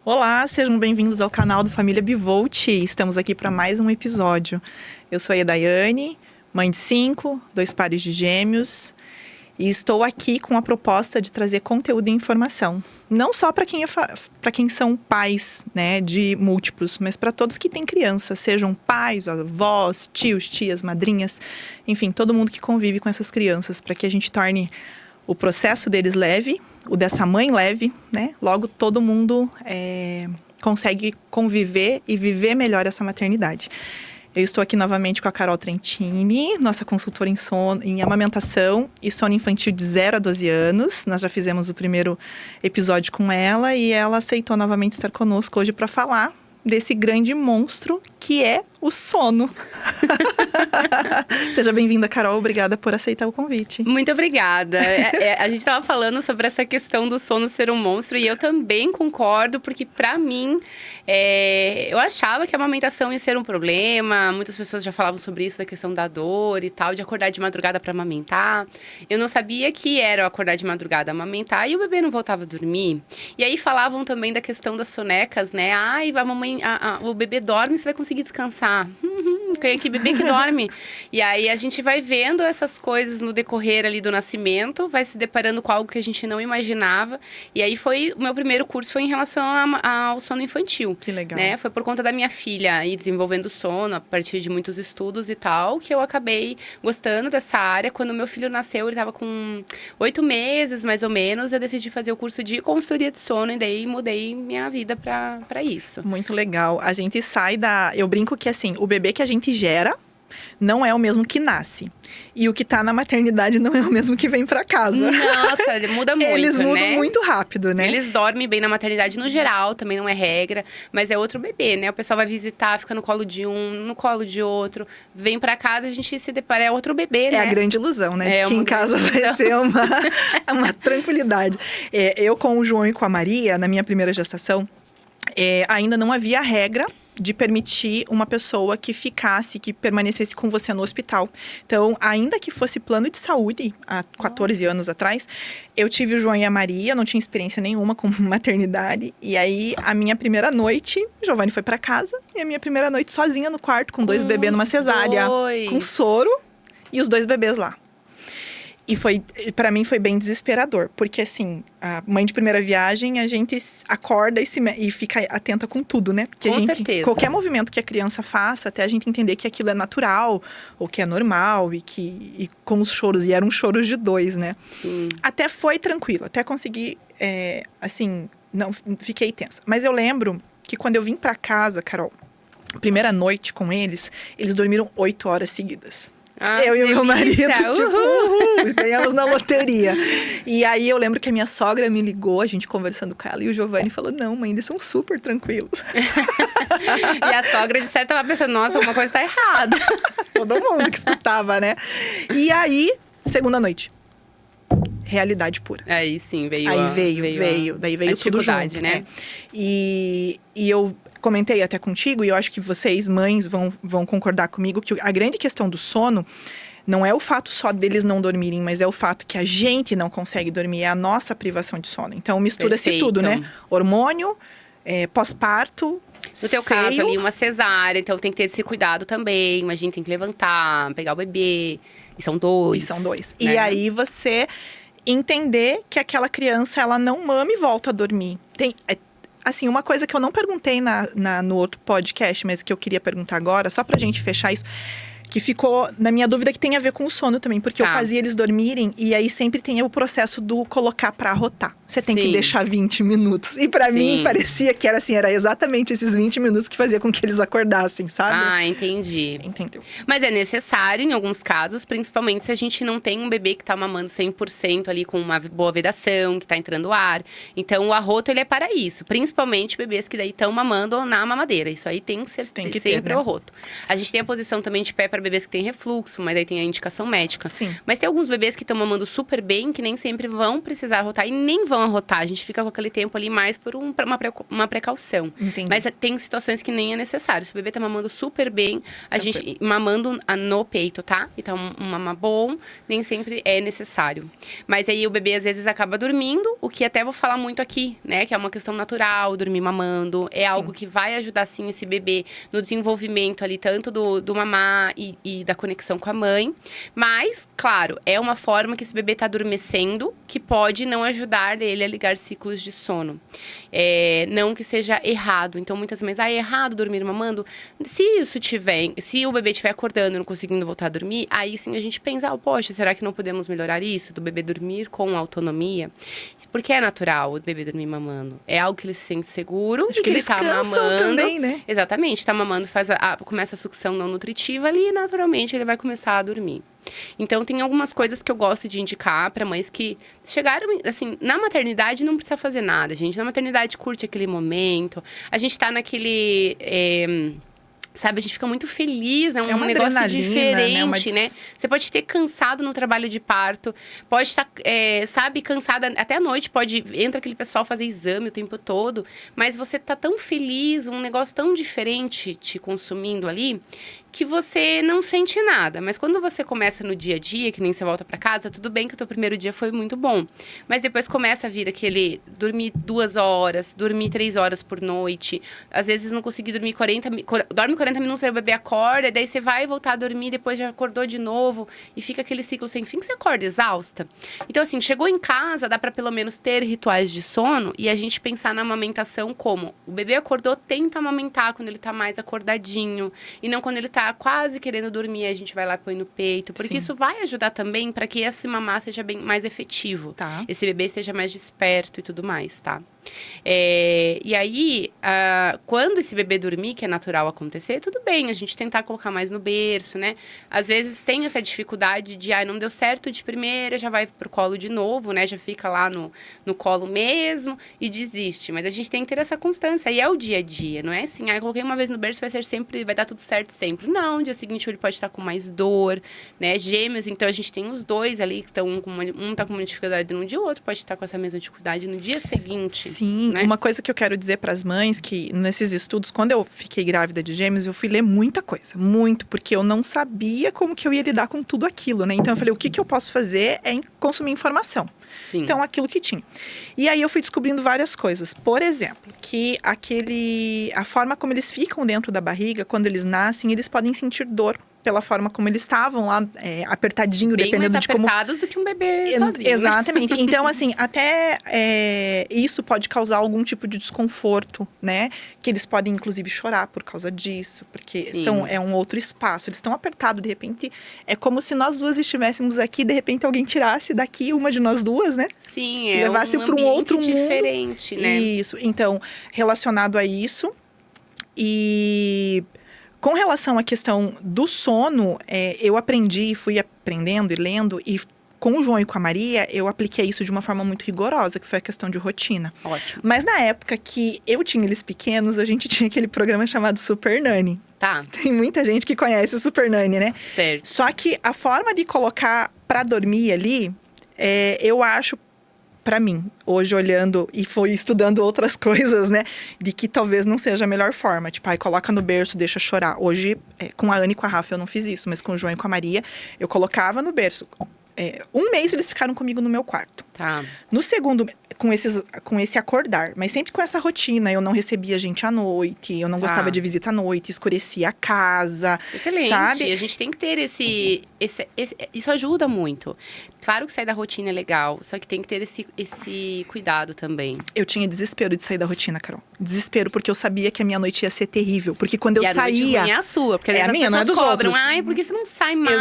Olá, sejam bem-vindos ao canal do Família Bivolt. Estamos aqui para mais um episódio. Eu sou a Daiane, mãe de 5, 2 pares de gêmeos. E estou aqui com a proposta de trazer conteúdo e informação. Não só para quem são pais, né, de múltiplos, mas para todos que têm crianças, sejam pais, avós, tios, tias, madrinhas, enfim, todo mundo que convive com essas crianças, para que a gente torne o processo deles leve, o dessa mãe leve, né? Logo, todo mundo consegue conviver e viver melhor essa maternidade. Eu estou aqui novamente com a Carol Trentini, nossa consultora em amamentação e sono infantil de 0 a 12 anos. Nós já fizemos o primeiro episódio com ela e ela aceitou novamente estar conosco hoje para falar desse grande monstro que é o sono. Seja bem-vinda, Carol. Obrigada por aceitar o convite. Muito obrigada. A gente estava falando sobre essa questão do sono ser um monstro e eu também concordo, porque para mim, eu achava que a amamentação ia ser um problema. Muitas pessoas já falavam sobre isso, da questão da dor e tal, de acordar de madrugada para amamentar. Eu não sabia que era acordar de madrugada amamentar e o bebê não voltava a dormir. E aí falavam também da questão das sonecas, né? Ai, o bebê dorme, você vai conseguir descansar. Que bebê que dorme. E aí a gente vai vendo essas coisas no decorrer ali do nascimento, vai se deparando com algo que a gente não imaginava. E aí o meu primeiro curso foi em relação ao sono infantil. Que legal. Né? Foi por conta da minha filha ir desenvolvendo sono a partir de muitos estudos e tal, que eu acabei gostando dessa área. Quando meu filho nasceu, ele estava com 8 meses, mais ou menos, eu decidi fazer o curso de consultoria de sono e daí mudei minha vida para isso. Muito legal. A gente sai Eu brinco que, assim, o bebê que a gente gera não é o mesmo que nasce. E o que tá na maternidade não é o mesmo que vem pra casa. Nossa, muda muito, Eles mudam né? muito rápido, né? Eles dormem bem na maternidade no geral, também não é regra. Mas é outro bebê, né? O pessoal vai visitar, fica no colo de um, no colo de outro. Vem pra casa, a gente se depara, é outro bebê, né? É a grande ilusão, né? De que em casa vai ser uma tranquilidade. Eu com o João e com a Maria, na minha primeira gestação, ainda não havia regra de permitir uma pessoa que permanecesse com você no hospital. Então, ainda que fosse plano de saúde, há 14 anos atrás, eu tive o João e a Maria, não tinha experiência nenhuma com maternidade. E aí, a minha primeira noite, o Giovanni foi pra casa, e a minha primeira noite sozinha no quarto, com 2 bebês numa cesárea, com soro, e os 2 bebês lá. E para mim foi bem desesperador, porque assim, a mãe de primeira viagem, a gente acorda e fica atenta com tudo, né? Porque com certeza. Qualquer movimento que a criança faça, até a gente entender que aquilo é natural, ou que é normal, e com os choros, e eram choros de 2, né? Sim. Até foi tranquilo, até consegui, assim, não fiquei tensa. Mas eu lembro que quando eu vim pra casa, Carol, primeira noite com eles dormiram 8 horas seguidas. Eu e o meu marido, ganhamos na loteria. E aí eu lembro que a minha sogra me ligou, a gente conversando com ela, e o Giovanni falou, não, mãe, eles são super tranquilos. E a sogra, de certo, tava pensando, nossa, alguma coisa tá errada. Todo mundo que escutava, né? E aí, segunda noite. Realidade pura. Aí sim, veio Daí veio tudo junto, né? E eu comentei até contigo, e eu acho que vocês, mães, vão concordar comigo, que a grande questão do sono não é o fato só deles não dormirem, mas é o fato que a gente não consegue dormir, é a nossa privação de sono. Então, mistura-se tudo, né? Hormônio, pós-parto, no teu caso ali, uma cesárea, então tem que ter esse cuidado também. Imagina, tem que levantar, pegar o bebê, e são 2. Né? E aí você entender que aquela criança, ela não mama e volta a dormir. Assim, uma coisa que eu não perguntei no outro podcast, mas que eu queria perguntar agora, só pra gente fechar isso, que ficou na minha dúvida, que tem a ver com o sono também. Porque eu fazia eles dormirem, e aí sempre tem o processo do colocar pra arrotar. Você tem que deixar 20 minutos. E pra mim, parecia que era assim, era exatamente esses 20 minutos que fazia com que eles acordassem, sabe? Ah, entendi. Entendeu? Mas é necessário em alguns casos, principalmente se a gente não tem um bebê que tá mamando 100% ali com uma boa vedação, que tá entrando ar. Então, o arroto, ele é para isso. Principalmente bebês que daí estão mamando na mamadeira. Isso aí tem que ser sempre o arroto. A gente tem a posição também de pé para bebês que têm refluxo, mas aí tem a indicação médica. Sim. Mas tem alguns bebês que estão mamando super bem, que nem sempre vão precisar arrotar e nem vão arrotar. A gente fica com aquele tempo ali mais por uma precaução. Entendi. Mas tem situações que nem é necessário. Se o bebê tá mamando super bem, a gente mamando no peito, tá? Então, um mama bom, nem sempre é necessário. Mas aí o bebê às vezes acaba dormindo, o que até vou falar muito aqui, né? Que é uma questão natural, dormir mamando. É algo que vai ajudar, sim, esse bebê no desenvolvimento ali, tanto do mamar e da conexão com a mãe. Mas, claro, é uma forma que esse bebê tá adormecendo, que pode não ajudar ele a ligar ciclos de sono. Não que seja errado. Então, muitas mães, é errado dormir mamando. Se o bebê estiver acordando e não conseguindo voltar a dormir, aí sim a gente pensa, poxa, será que não podemos melhorar isso? Do bebê dormir com autonomia? Porque é natural o bebê dormir mamando. É algo que ele se sente seguro. Acho e que ele eles tá cansam mamando também, né? Exatamente, tá mamando, começa a sucção não nutritiva ali e naturalmente ele vai começar a dormir. Então, tem algumas coisas que eu gosto de indicar para mães que chegaram, assim, na maternidade não precisa fazer nada, gente. Na maternidade curte aquele momento. A gente tá naquele... sabe, a gente fica muito feliz, né? Um negócio diferente, né? Você pode ter cansado no trabalho de parto, pode estar, sabe, cansada até à noite, entra aquele pessoal fazer exame o tempo todo, mas você tá tão feliz, um negócio tão diferente te consumindo ali, que você não sente nada. Mas quando você começa no dia a dia, que nem você volta pra casa, tudo bem que o teu primeiro dia foi muito bom. Mas depois começa a vir aquele dormir 2 horas, dormir 3 horas por noite. Às vezes não conseguir dormir dorme 40 minutos, aí o bebê acorda, daí você vai voltar a dormir, depois já acordou de novo. E fica aquele ciclo sem fim que você acorda exausta. Então, assim, chegou em casa, dá pra pelo menos ter rituais de sono e a gente pensar na amamentação como o bebê acordou, tenta amamentar quando ele tá mais acordadinho. E não quando ele tá quase querendo dormir, a gente vai lá e põe no peito. Porque isso vai ajudar também para que esse mamar seja bem mais efetivo. Tá. Esse bebê seja mais desperto e tudo mais, tá? E aí, quando esse bebê dormir, que é natural acontecer, tudo bem, a gente tentar colocar mais no berço, né? Às vezes tem essa dificuldade de, não deu certo de primeira, já vai pro colo de novo, né? Já fica lá no colo mesmo e desiste. Mas a gente tem que ter essa constância, e é o dia a dia, não é assim, eu coloquei uma vez no berço, vai dar tudo certo sempre. Não, no dia seguinte ele pode estar com mais dor, né? Gêmeos, então a gente tem os dois ali que estão um tá com uma dificuldade num dia, o outro pode estar com essa mesma dificuldade no dia seguinte. Sim, né? Uma coisa que eu quero dizer para as mães, que nesses estudos, quando eu fiquei grávida de gêmeos, eu fui ler muita coisa, muito, porque eu não sabia como que eu ia lidar com tudo aquilo, né? Então eu falei, o que eu posso fazer é consumir informação. Sim. Então, aquilo que tinha. E aí eu fui descobrindo várias coisas. Por exemplo, que a forma como eles ficam dentro da barriga, quando eles nascem, eles podem sentir dor pela forma como eles estavam lá, apertadinho, bem dependendo mais de como... apertados do que um bebê sozinho. Exatamente. Né? Então, assim, até isso pode causar algum tipo de desconforto, né? Que eles podem, inclusive, chorar por causa disso, porque é um outro espaço. Eles estão apertados, de repente, é como se nós duas estivéssemos aqui, de repente alguém tirasse daqui uma de nós duas, né? Sim, levasse para um outro mundo diferente, né? Isso. Então, relacionado a isso, e com relação à questão do sono, eu fui aprendendo e lendo, e com o João e com a Maria, eu apliquei isso de uma forma muito rigorosa, que foi a questão de rotina. Ótimo. Mas na época que eu tinha eles pequenos, a gente tinha aquele programa chamado Super Nanny. Tá. Tem muita gente que conhece o Super Nanny, né? Certo. Só que a forma de colocar para dormir ali, eu acho, para mim, hoje olhando e fui estudando outras coisas, né? De que talvez não seja a melhor forma. Tipo, coloca no berço, deixa chorar. Hoje, com a Anne e com a Rafa eu não fiz isso, mas com o João e com a Maria, eu colocava no berço. Um mês eles ficaram comigo no meu quarto. Tá. No segundo, com esse acordar, mas sempre com essa rotina. Eu não recebia gente à noite, eu não gostava de visita à noite, escurecia a casa. Excelente. Sabe? A gente tem que ter isso ajuda muito. Claro que sair da rotina é legal, só que tem que ter esse cuidado também. Eu tinha desespero de sair da rotina, Carol. Desespero, porque eu sabia que a minha noite ia ser terrível. Porque quando eu saía... E a noite é a sua, porque a minha, não é dos cobram. outros. Ai, porque você não sai mais.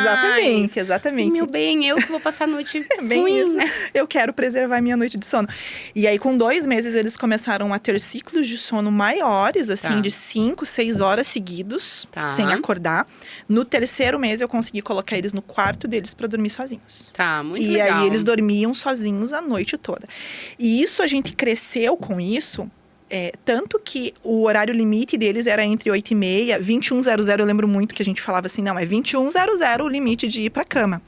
Exatamente. Meu bem, eu que vou passar a noite bem ruim, isso. né? Eu quero preservar a minha noite de sono. E aí, com 2 meses, eles começaram a ter ciclos de sono maiores, assim, de 5, 6 horas seguidos, sem acordar. No 3º mês, eu consegui colocar eles no quarto deles para dormir sozinhos. Tá, muito legal. legal. E aí, eles dormiam sozinhos a noite toda. E isso, a gente cresceu com isso... Tanto que o horário limite deles era entre 8h30 e 21h00. Eu lembro muito que a gente falava assim, não, é 21h00 o limite de ir pra cama.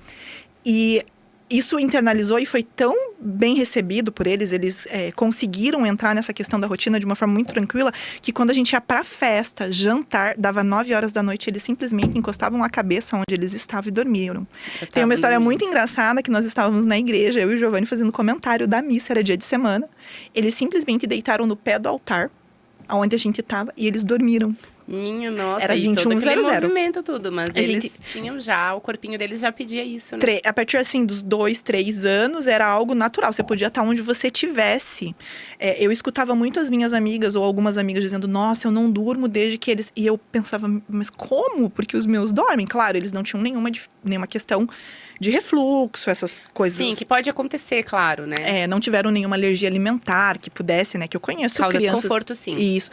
E isso internalizou e foi tão bem recebido por eles, conseguiram entrar nessa questão da rotina de uma forma muito tranquila, que quando a gente ia pra festa, jantar, dava 9h da noite, eles simplesmente encostavam a cabeça onde eles estavam e dormiram. Tem uma história muito engraçada, que nós estávamos na igreja, eu e o Giovanni fazendo comentário da missa, era dia de semana. Eles simplesmente deitaram no pé do altar, onde a gente estava, e eles dormiram. Minha nossa, era 21h00. Movimento tudo, mas eles tinham já, o corpinho deles já pedia isso, né? A partir, assim, dos 2, 3 anos, era algo natural. Você podia estar onde você tivesse. Eu escutava muito as minhas amigas, ou algumas amigas, dizendo, nossa, eu não durmo desde que eles... E eu pensava, mas como? Porque os meus dormem. Claro, eles não tinham nenhuma questão de refluxo, essas coisas. Sim, que pode acontecer, claro, né? Não tiveram nenhuma alergia alimentar que pudesse, né? Que eu conheço causa crianças... desconforto, sim. Isso.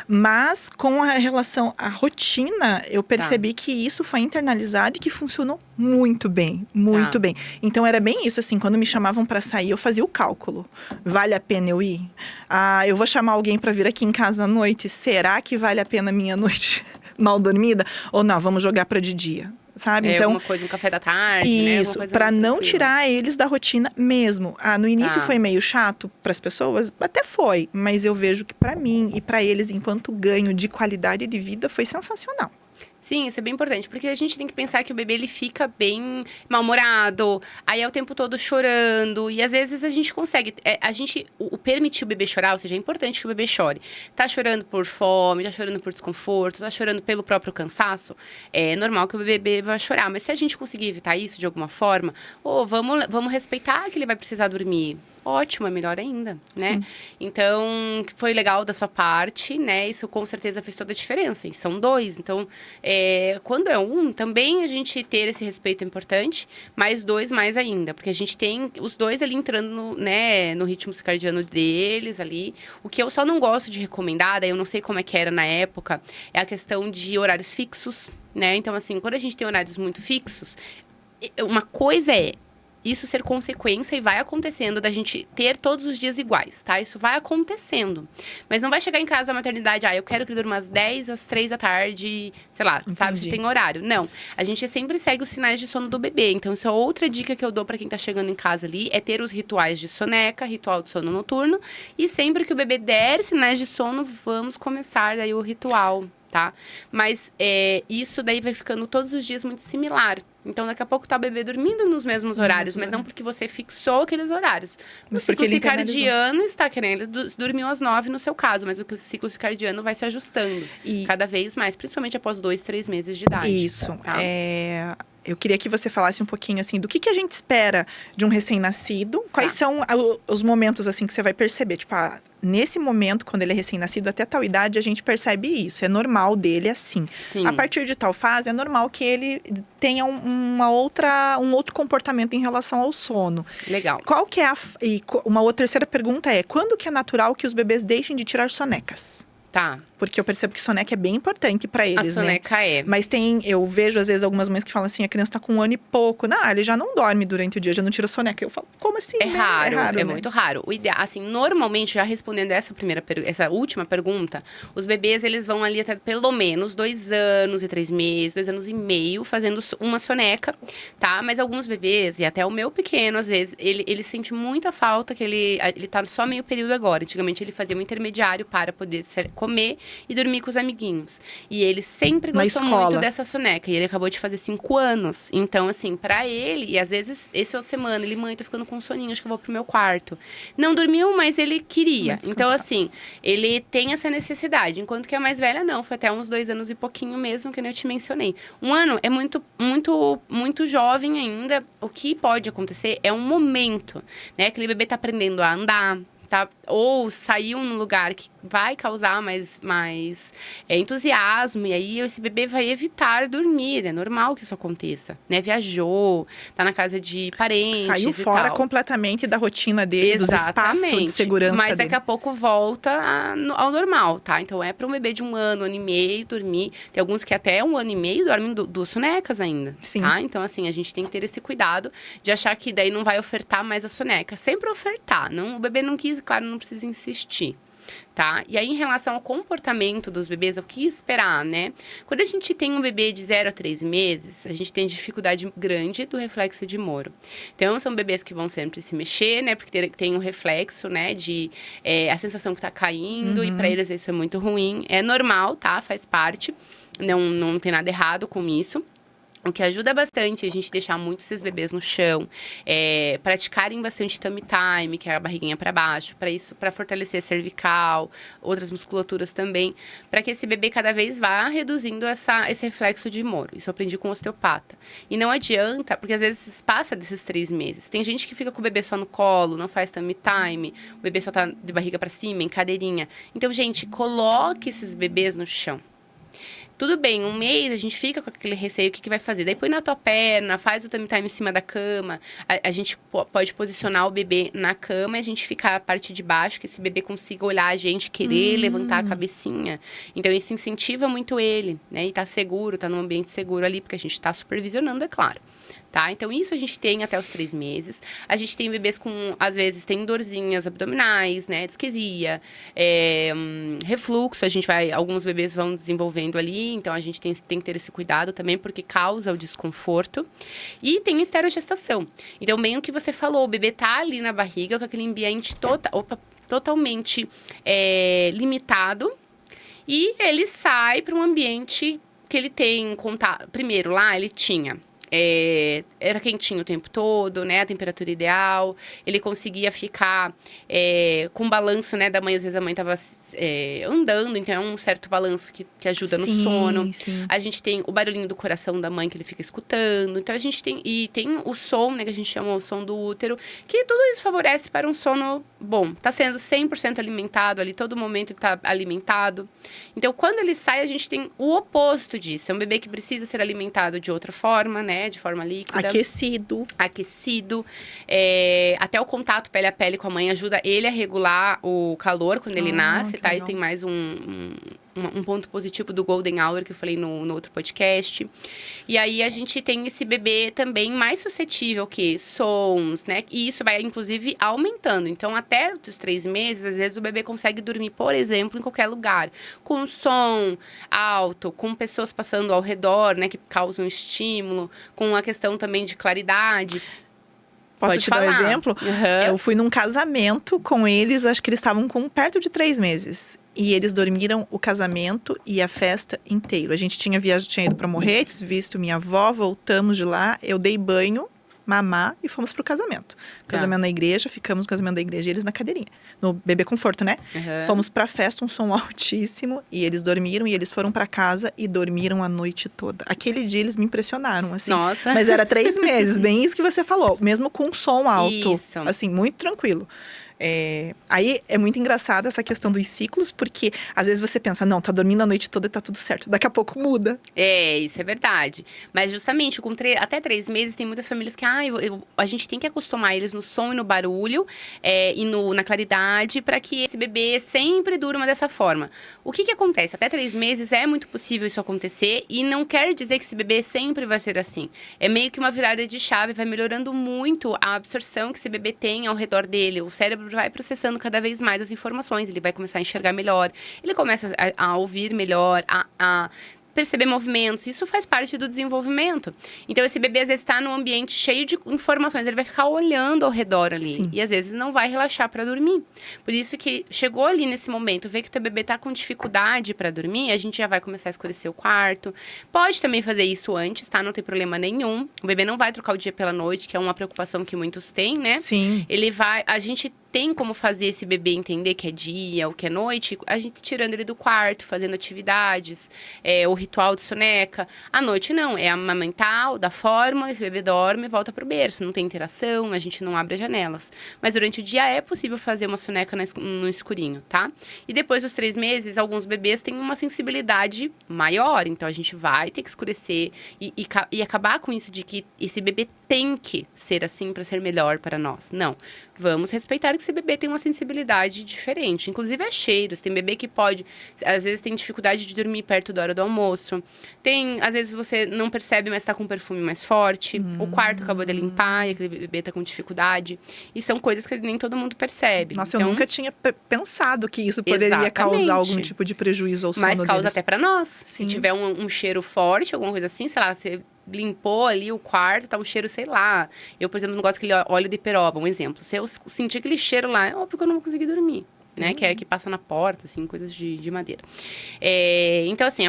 Mas, com a relação à rotina, eu percebi que isso foi internalizado e que funcionou muito bem. Muito bem. Então, era bem isso, assim. Quando me chamavam para sair, eu fazia o cálculo. Vale a pena eu ir? Eu vou chamar alguém para vir aqui em casa à noite. Será que vale a pena a minha noite mal dormida? Ou não, vamos jogar para de dia. Sabe? Então, alguma coisa, um café da tarde, isso, né? para não tirar eles da rotina mesmo. No início foi meio chato para as pessoas, até foi, mas eu vejo que para mim e para eles, enquanto ganho de qualidade de vida, foi sensacional. Sim, isso é bem importante, porque a gente tem que pensar que o bebê, ele fica bem mal-humorado, aí é o tempo todo chorando, e às vezes a gente consegue, o permitir o bebê chorar, ou seja, é importante que o bebê chore. Tá chorando por fome, tá chorando por desconforto, tá chorando pelo próprio cansaço, é normal que o bebê vai chorar, mas se a gente conseguir evitar isso de alguma forma, vamos respeitar que ele vai precisar dormir. Ótimo, é melhor ainda, né? Sim. Então, foi legal da sua parte, né? Isso com certeza fez toda a diferença. E são 2, então, quando é 1, também a gente ter esse respeito é importante, mas 2 mais ainda. Porque a gente tem os 2 ali entrando no ritmo circadiano deles ali. O que eu só não gosto de recomendar, eu não sei como é que era na época, é a questão de horários fixos, né? Então, assim, quando a gente tem horários muito fixos, uma coisa é isso ser consequência e vai acontecendo da gente ter todos os dias iguais, tá? Isso vai acontecendo. Mas não vai chegar em casa da maternidade, eu quero que ele durma às 10, às 3 da tarde, sei lá, Entendi. sabe, se tem horário. Não, a gente sempre segue os sinais de sono do bebê. Então, isso é outra dica que eu dou pra quem tá chegando em casa ali, é ter os rituais de soneca, ritual de sono noturno. E sempre que o bebê der sinais de sono, vamos começar daí o ritual, tá? Mas isso daí vai ficando todos os dias muito similar. Então, daqui a pouco tá o bebê dormindo nos mesmos horários, mas não porque você fixou aqueles horários. O ciclo circadiano está querendo, ele dormiu às 9 no seu caso, mas o ciclo circadiano vai se ajustando cada vez mais, principalmente após 2, 3 meses de idade. Isso. Tá? Eu queria que você falasse um pouquinho, assim, do que a gente espera de um recém-nascido. Quais são os momentos, assim, que você vai perceber? Tipo, nesse momento, quando ele é recém-nascido, até tal idade, a gente percebe isso. É normal dele, assim. Sim. A partir de tal fase, é normal que ele tenha um outro comportamento em relação ao sono. Legal. Qual que é uma terceira pergunta é, quando que é natural que os bebês deixem de tirar sonecas? Tá. Porque eu percebo que soneca é bem importante pra eles, né? A soneca é. Mas eu vejo às vezes algumas mães que falam assim, a criança tá com 1 ano e pouco. Não, ele já não dorme durante o dia, já não tira soneca. Eu falo, como assim? É raro, né? muito raro. O ideal, assim, normalmente, já respondendo essa última pergunta, os bebês, eles vão ali até pelo menos 2 anos e 3 meses, 2 anos e meio, fazendo uma soneca, tá? Mas alguns bebês, e até o meu pequeno, às vezes, ele sente muita falta, que ele tá só meio período agora. Antigamente, ele fazia um intermediário para poder comer e dormir com os amiguinhos. E ele sempre gostou muito dessa soneca. E ele acabou de fazer 5 anos. Então, assim, pra ele... E às vezes, esse é a semana, ele, mãe, tô ficando com soninho, acho que eu vou pro meu quarto. Não dormiu, mas ele queria. Então, assim, ele tem essa necessidade. Enquanto que a mais velha, não. Foi até uns 2 anos e pouquinho mesmo, que nem eu te mencionei. 1 ano é muito, muito, muito jovem ainda. O que pode acontecer é um momento, né? Aquele bebê tá aprendendo a andar, tá? Ou saiu num lugar que vai causar mais entusiasmo, e aí esse bebê vai evitar dormir. É normal que isso aconteça, né? Viajou, tá na casa de parentes, saiu fora completamente da rotina dele, dos espaços de segurança mas dele. Daqui a pouco volta ao normal, tá? Então, é para um bebê de 1 ano, 1 ano e meio dormir. Tem alguns que até 1 ano e meio dormem 2 sonecas ainda, Sim. Tá? Então, assim, a gente tem que ter esse cuidado de achar que daí não vai ofertar mais a soneca. Sempre ofertar. Não, o bebê não quis, claro, não precisa insistir. Tá? E aí, em relação ao comportamento dos bebês, o que esperar, né? Quando a gente tem um bebê de 0 a 3 meses, a gente tem dificuldade grande do reflexo de Moro. Então, são bebês que vão sempre se mexer, né? Porque tem um reflexo, né? De a sensação que tá caindo, e para eles isso é muito ruim. É normal, tá? Faz parte. Não tem nada errado com isso. O que ajuda bastante é a gente deixar muito esses bebês no chão, praticarem bastante tummy time, que é a barriguinha para baixo, para fortalecer a cervical, outras musculaturas também, para que esse bebê cada vez vá reduzindo esse reflexo de Moro. Isso eu aprendi com o osteopata. E não adianta, porque às vezes passa desses 3 meses. Tem gente que fica com o bebê só no colo, não faz tummy time, o bebê só tá de barriga para cima, em cadeirinha. Então, gente, coloque esses bebês no chão. Tudo bem, 1 mês a gente fica com aquele receio, o que vai fazer? Daí põe na tua perna, faz o tummy time em cima da cama. A gente pode posicionar o bebê na cama e a gente ficar a parte de baixo, que esse bebê consiga olhar a gente, querer levantar a cabecinha. Então, isso incentiva muito ele, né? E tá seguro, tá num ambiente seguro ali, porque a gente tá supervisionando, é claro. Tá? Então, isso a gente tem até os 3 meses. A gente tem bebês com, às vezes, tem dorzinhas abdominais, né? Disquesia, refluxo. Alguns bebês vão desenvolvendo ali, então a gente tem que ter esse cuidado também, porque causa o desconforto. E tem esterogestação. Então, bem o que você falou, o bebê tá ali na barriga com aquele ambiente totalmente limitado, e ele sai para um ambiente que ele tem contato. Primeiro, lá ele tinha... era quentinho o tempo todo, né? A temperatura ideal. Ele conseguia ficar com balanço, né? Da mãe, às vezes a mãe tava andando, então é um certo balanço que ajuda no sono. Sim. A gente tem o barulhinho do coração da mãe que ele fica escutando. Então a gente tem o som, né? Que a gente chama o som do útero, que tudo isso favorece para um sono bom. Tá sendo 100% alimentado ali, todo momento ele tá alimentado. Então, quando ele sai, a gente tem o oposto disso. É um bebê que precisa ser alimentado de outra forma, né? De forma líquida. Aquecido. Até o contato pele a pele com a mãe ajuda ele a regular o calor quando ele nasce, tá? Legal. E tem mais um ponto positivo do Golden Hour que eu falei no outro podcast. E aí, a gente tem esse bebê também mais suscetível que sons, né? E isso vai, inclusive, aumentando. Então, até os 3 meses, às vezes, o bebê consegue dormir, por exemplo, em qualquer lugar. Com som alto, com pessoas passando ao redor, né? Que causam estímulo. Com a questão também de claridade. Posso Pode te dar um falar. exemplo? Eu fui num casamento com eles, acho que eles estavam com perto de 3 meses. E eles dormiram o casamento e a festa inteiro. A gente tinha ido para Morretes, visto minha avó, voltamos de lá, eu dei banho, mamar e fomos pro casamento. Casamento na igreja, ficamos no casamento da igreja e eles na cadeirinha. No bebê conforto, né? Fomos pra festa, um som altíssimo, e eles dormiram, e eles foram pra casa e dormiram a noite toda. Aquele dia eles me impressionaram, assim. Nossa. Mas era 3 meses, bem isso que você falou. Mesmo com som alto. Isso. Assim, muito tranquilo. Aí é muito engraçado essa questão dos ciclos, porque às vezes você pensa, não, tá dormindo a noite toda e tá tudo certo. Daqui a pouco muda. Isso é verdade. Mas justamente, até 3 meses, tem muitas famílias que a gente tem que acostumar eles no som e no barulho e na claridade, para que esse bebê sempre durma dessa forma. O que acontece? Até 3 meses é muito possível isso acontecer, e não quer dizer que esse bebê sempre vai ser assim. É meio que uma virada de chave, vai melhorando muito a absorção que esse bebê tem ao redor dele. O cérebro vai processando cada vez mais as informações, ele vai começar a enxergar melhor, ele começa a ouvir melhor, a perceber movimentos, isso faz parte do desenvolvimento. Então, esse bebê, às vezes, está num ambiente cheio de informações, ele vai ficar olhando ao redor ali. Sim. E, às vezes, não vai relaxar para dormir. Por isso que chegou ali nesse momento, vê que o teu bebê está com dificuldade para dormir, a gente já vai começar a escurecer o quarto. Pode também fazer isso antes, tá? Não tem problema nenhum. O bebê não vai trocar o dia pela noite, que é uma preocupação que muitos têm, né? Sim. A gente tem como fazer esse bebê entender que é dia, o que é noite, a gente tirando ele do quarto, fazendo atividades, o ritual de soneca. À noite não, é amamentar, da forma, esse bebê dorme e volta pro berço. Não tem interação, a gente não abre as janelas. Mas durante o dia é possível fazer uma soneca no escurinho, tá? E depois dos 3 meses, alguns bebês têm uma sensibilidade maior, então a gente vai ter que escurecer e acabar com isso de que esse bebê tem que ser assim para ser melhor para nós. Não. Vamos respeitar que esse bebê tem uma sensibilidade diferente. Inclusive a cheiros. Tem bebê que pode, às vezes tem dificuldade de dormir perto da hora do almoço. Às vezes você não percebe, mas tá com um perfume mais forte. O quarto acabou de limpar e aquele bebê tá com dificuldade. E são coisas que nem todo mundo percebe. Nossa, então, eu nunca tinha pensado que isso poderia causar algum tipo de prejuízo ao sono mas causa deles. até pra nós. Sim. Se tiver um cheiro forte, alguma coisa assim, sei lá, você limpou ali o quarto, tá um cheiro, sei lá. Eu, por exemplo, não gosto daquele óleo de peroba, um exemplo. Se eu sentir aquele cheiro lá, é óbvio que eu não vou conseguir dormir. Né, que é que passa na porta, assim, coisas de madeira. Então, assim,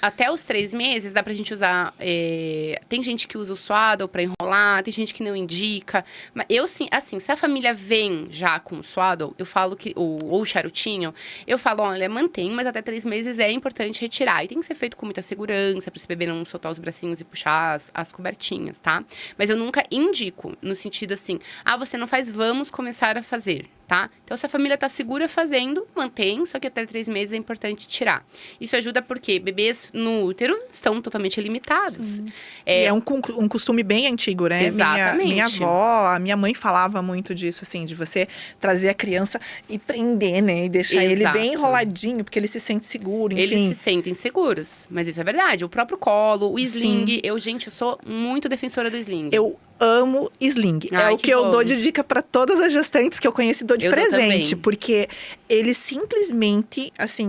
até os 3 meses, dá pra gente usar... tem gente que usa o Swaddle pra enrolar, tem gente que não indica. Mas eu, assim, se a família vem já com o Swaddle, eu falo que... Ou o charutinho, eu falo, olha, mantém, mas até 3 meses é importante retirar. E tem que ser feito com muita segurança, pra esse bebê não soltar os bracinhos e puxar as cobertinhas, tá? Mas eu nunca indico, no sentido assim, você não faz, vamos começar a fazer. Tá? Então, se a família está segura fazendo, mantém, só que até 3 meses é importante tirar. Isso ajuda porque bebês no útero estão totalmente limitados. E é um costume bem antigo, né? Exatamente. Minha avó, a minha mãe falava muito disso, assim, de você trazer a criança e prender, né? E deixar ele bem enroladinho, porque ele se sente seguro, enfim. Eles se sentem seguros, mas isso é verdade. O próprio colo, o sling. Eu sou muito defensora do sling. Eu amo sling. Ai, é o que eu bom. dou de dica para todas as gestantes que eu conheço e dou de presente. Porque ele simplesmente, assim,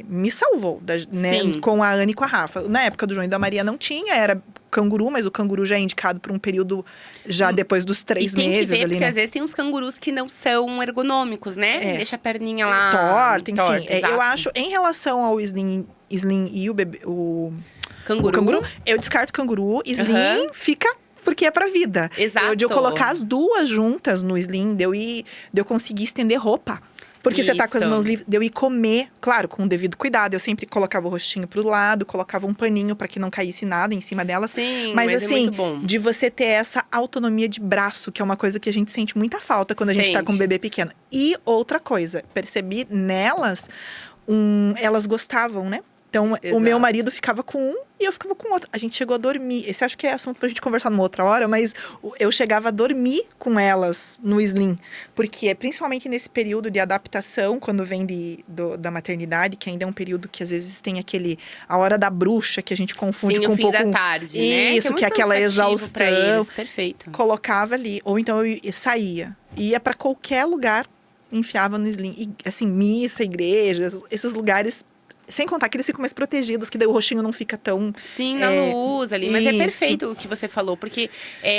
me salvou, né? Com a Ana e com a Rafa. Na época do João e da Maria não tinha, era canguru, mas o canguru já é indicado por um período já depois dos 3 meses. Tem que ver, ali, porque às vezes tem uns cangurus que não são ergonômicos, né? Deixa a perninha lá torta, enfim. Eu acho, em relação ao sling e o canguru, eu descarto canguru. Sling fica porque é pra vida. Exato. De eu colocar as duas juntas no sling, de eu conseguir estender roupa. Porque você tá com as mãos livres, de eu ir comer, claro, com o devido cuidado. Eu sempre colocava o rostinho pro lado, colocava um paninho pra que não caísse nada em cima delas. Sim, mas assim, é muito bom. De você ter essa autonomia de braço, que é uma coisa que a gente sente muita falta quando a gente tá com um bebê pequeno. E outra coisa, percebi nelas, elas gostavam, né? Então, o meu marido ficava com um e eu ficava com outro. A gente chegou a dormir. Esse acho que é assunto pra gente conversar numa outra hora, mas eu chegava a dormir com elas no sling. Porque, principalmente nesse período de adaptação, quando vem da maternidade, que ainda é um período que às vezes tem a hora da bruxa, que a gente confunde com um pouco... o fim da tarde, né? Isso, que é aquela exaustão. Eles. Perfeito. Colocava ali. Ou então eu saía. Ia pra qualquer lugar, enfiava no sling. E, assim, missa, igreja, esses lugares... Sem contar que eles ficam mais protegidos, que daí o rostinho não fica tão... Sim, na luz ali. Mas é perfeito o que você falou. Porque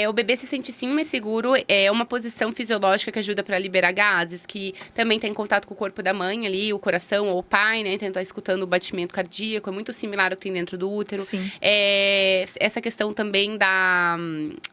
o bebê se sente sim mais seguro. É uma posição fisiológica que ajuda para liberar gases. Que também tem contato com o corpo da mãe ali. O coração ou o pai, né? Então tá escutando o batimento cardíaco. É muito similar ao que tem dentro do útero. Sim. Essa questão também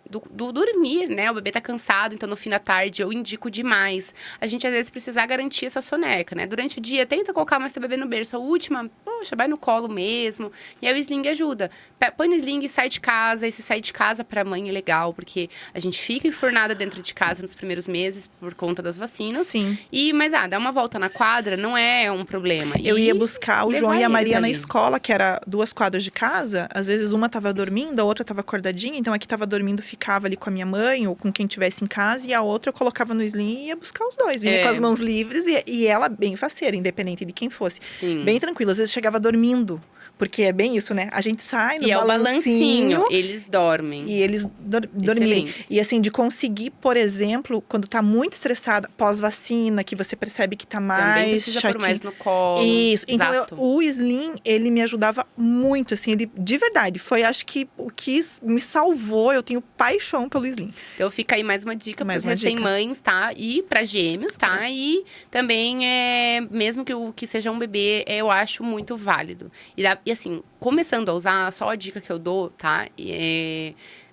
do dormir, né? O bebê tá cansado. Então no fim da tarde eu indico demais. A gente às vezes precisa garantir essa soneca, né? Durante o dia tenta colocar mais teu bebê no berço. A última... Poxa, vai no colo mesmo. E aí o sling ajuda. Põe no sling e sai de casa. E se sair de casa pra mãe é legal, porque a gente fica enfornada dentro de casa nos primeiros meses por conta das vacinas. Sim. Mas dar uma volta na quadra não é um problema. Eu ia buscar o João e a Maria na ali. escola, que era 2 quadras de casa. Às vezes uma tava dormindo, a outra tava acordadinha. Então a que tava dormindo ficava ali com a minha mãe ou com quem tivesse em casa. E a outra eu colocava no sling e ia buscar os dois. Vinha com as mãos livres e ela bem faceira, independente de quem fosse. Sim. Bem tranquila. Às vezes chegava dormindo. Porque é bem isso, né? A gente sai no balancinho. é o balancinho. Eles dormem. E eles dormirem. E assim, de conseguir, por exemplo, quando tá muito estressada, pós-vacina, que você percebe que tá mais também precisa chatinho. pôr mais no colo. Isso. Então, Exato. o sling, ele me ajudava muito, assim. Ele, de verdade, foi, acho que, o que me salvou. Eu tenho paixão pelo sling. Então, fica aí mais uma dica para recém-mães, tá? E para gêmeos, tá? E também, mesmo que seja um bebê, eu acho muito válido. E assim, começando a usar, só a dica que eu dou, tá?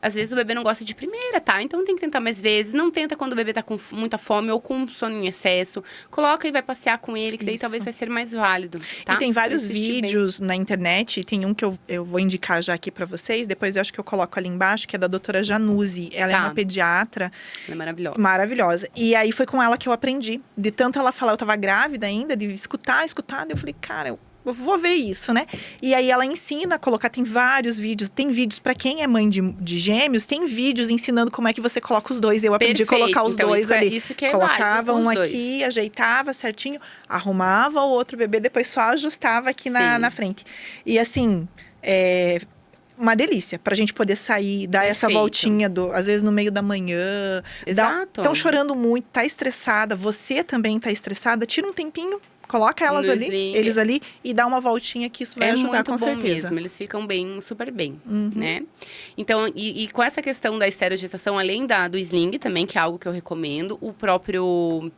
Às vezes o bebê não gosta de primeira, tá? Então tem que tentar mais vezes. Não tenta quando o bebê tá com muita fome ou com sono em excesso. Coloca e vai passear com ele, que daí talvez vai ser mais válido, tá? E tem vários vídeos na internet. Tem um que eu vou indicar já aqui pra vocês. Depois eu acho que eu coloco ali embaixo, que é da doutora Januzzi. Ela é uma pediatra. Ela é maravilhosa. Maravilhosa. E aí foi com ela que eu aprendi. De tanto ela falar, eu tava grávida ainda, de escutar. Daí eu falei, cara, vou ver isso, né? E aí ela ensina a colocar, tem vários vídeos. Tem vídeos para quem é mãe de gêmeos, tem vídeos ensinando como é que você coloca os dois. Eu aprendi a colocar os então, dois ali. Isso que é Colocava válido com um os aqui, dois. ajeitava certinho, arrumava o outro bebê, depois só ajustava aqui na frente. E assim, uma delícia pra gente poder sair, dar essa Perfeito. voltinha, às vezes no meio da manhã. Exato. Estão chorando muito, tá estressada, você também tá estressada, tira um tempinho. Coloca eles ali e dá uma voltinha que isso vai ajudar com certeza. É muito bom mesmo, eles ficam super bem, né? Então, e com essa questão da esterogestação, além do sling também, que é algo que eu recomendo, o próprio,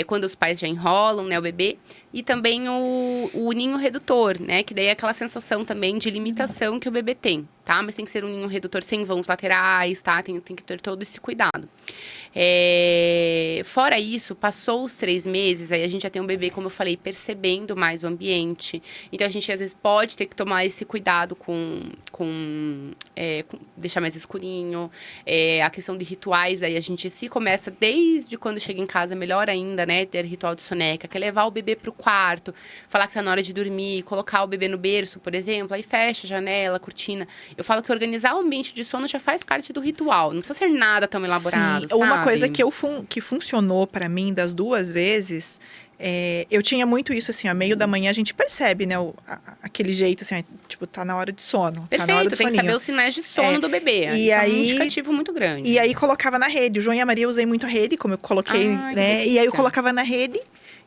quando os pais já enrolam, né, o bebê, e também o ninho redutor, né, que daí é aquela sensação também de limitação que o bebê tem, tá? Mas tem que ser um ninho redutor sem vãos laterais, tá? Tem que ter todo esse cuidado. Fora isso, passou os 3 meses, aí a gente já tem um bebê, como eu falei, percebendo mais o ambiente. Então, a gente, às vezes, pode ter que tomar esse cuidado com deixar mais escurinho. A questão de rituais, aí a gente se começa desde quando chega em casa, melhor ainda, né? Ter ritual de soneca, que é levar o bebê pro quarto, falar que tá na hora de dormir, colocar o bebê no berço, por exemplo, aí fecha a janela, a cortina. Eu falo que organizar o ambiente de sono já faz parte do ritual, não precisa ser nada tão elaborado, Sim, sabe? uma coisa que funcionou pra mim das 2 vezes, eu tinha muito isso, assim, a meio da manhã a gente percebe, né, aquele jeito, assim, tipo, tá na hora de sono, tá na hora do Perfeito, tem que soninho. saber os sinais de sono do bebê. E Isso é um aí- indicativo muito grande. E aí colocava na rede. O João e a Maria eu usei muito a rede, como eu coloquei, Ai, que né? E aí eu delícia. colocava na rede.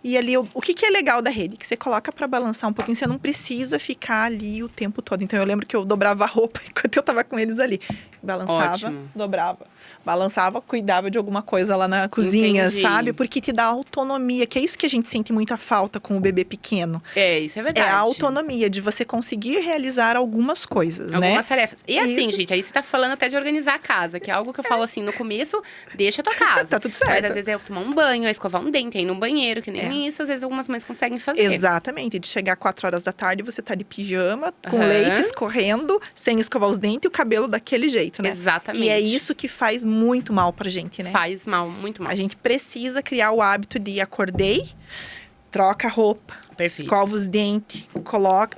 E ali, o que é legal da rede? Que você coloca pra balançar um pouquinho, você não precisa ficar ali o tempo todo. Então eu lembro que eu dobrava a roupa enquanto eu tava com eles ali. Balançava, Ótimo. dobrava. Balançava, cuidava de alguma coisa lá na cozinha, Entendi. sabe? Porque te dá autonomia, que é isso que a gente sente muita falta com o bebê pequeno. Isso é verdade. É a autonomia de você conseguir realizar algumas coisas, né? Algumas tarefas. E assim, Isso. gente, aí você tá falando até de organizar a casa, que é algo que eu falo assim, no começo, deixa a tua casa. Tá tudo certo. Mas às vezes é tomar um banho, é escovar um dente, é ir no banheiro, que nem isso, às vezes algumas mães conseguem fazer. Exatamente, de chegar 4 horas da tarde, você tá de pijama, com Aham. leite escorrendo, sem escovar os dentes e o cabelo daquele jeito, né? Exatamente. E é isso que faz muito mal pra gente, né? Faz mal, muito mal. A gente precisa criar o hábito de acordei, troca a roupa, Perfeito. escova os dentes,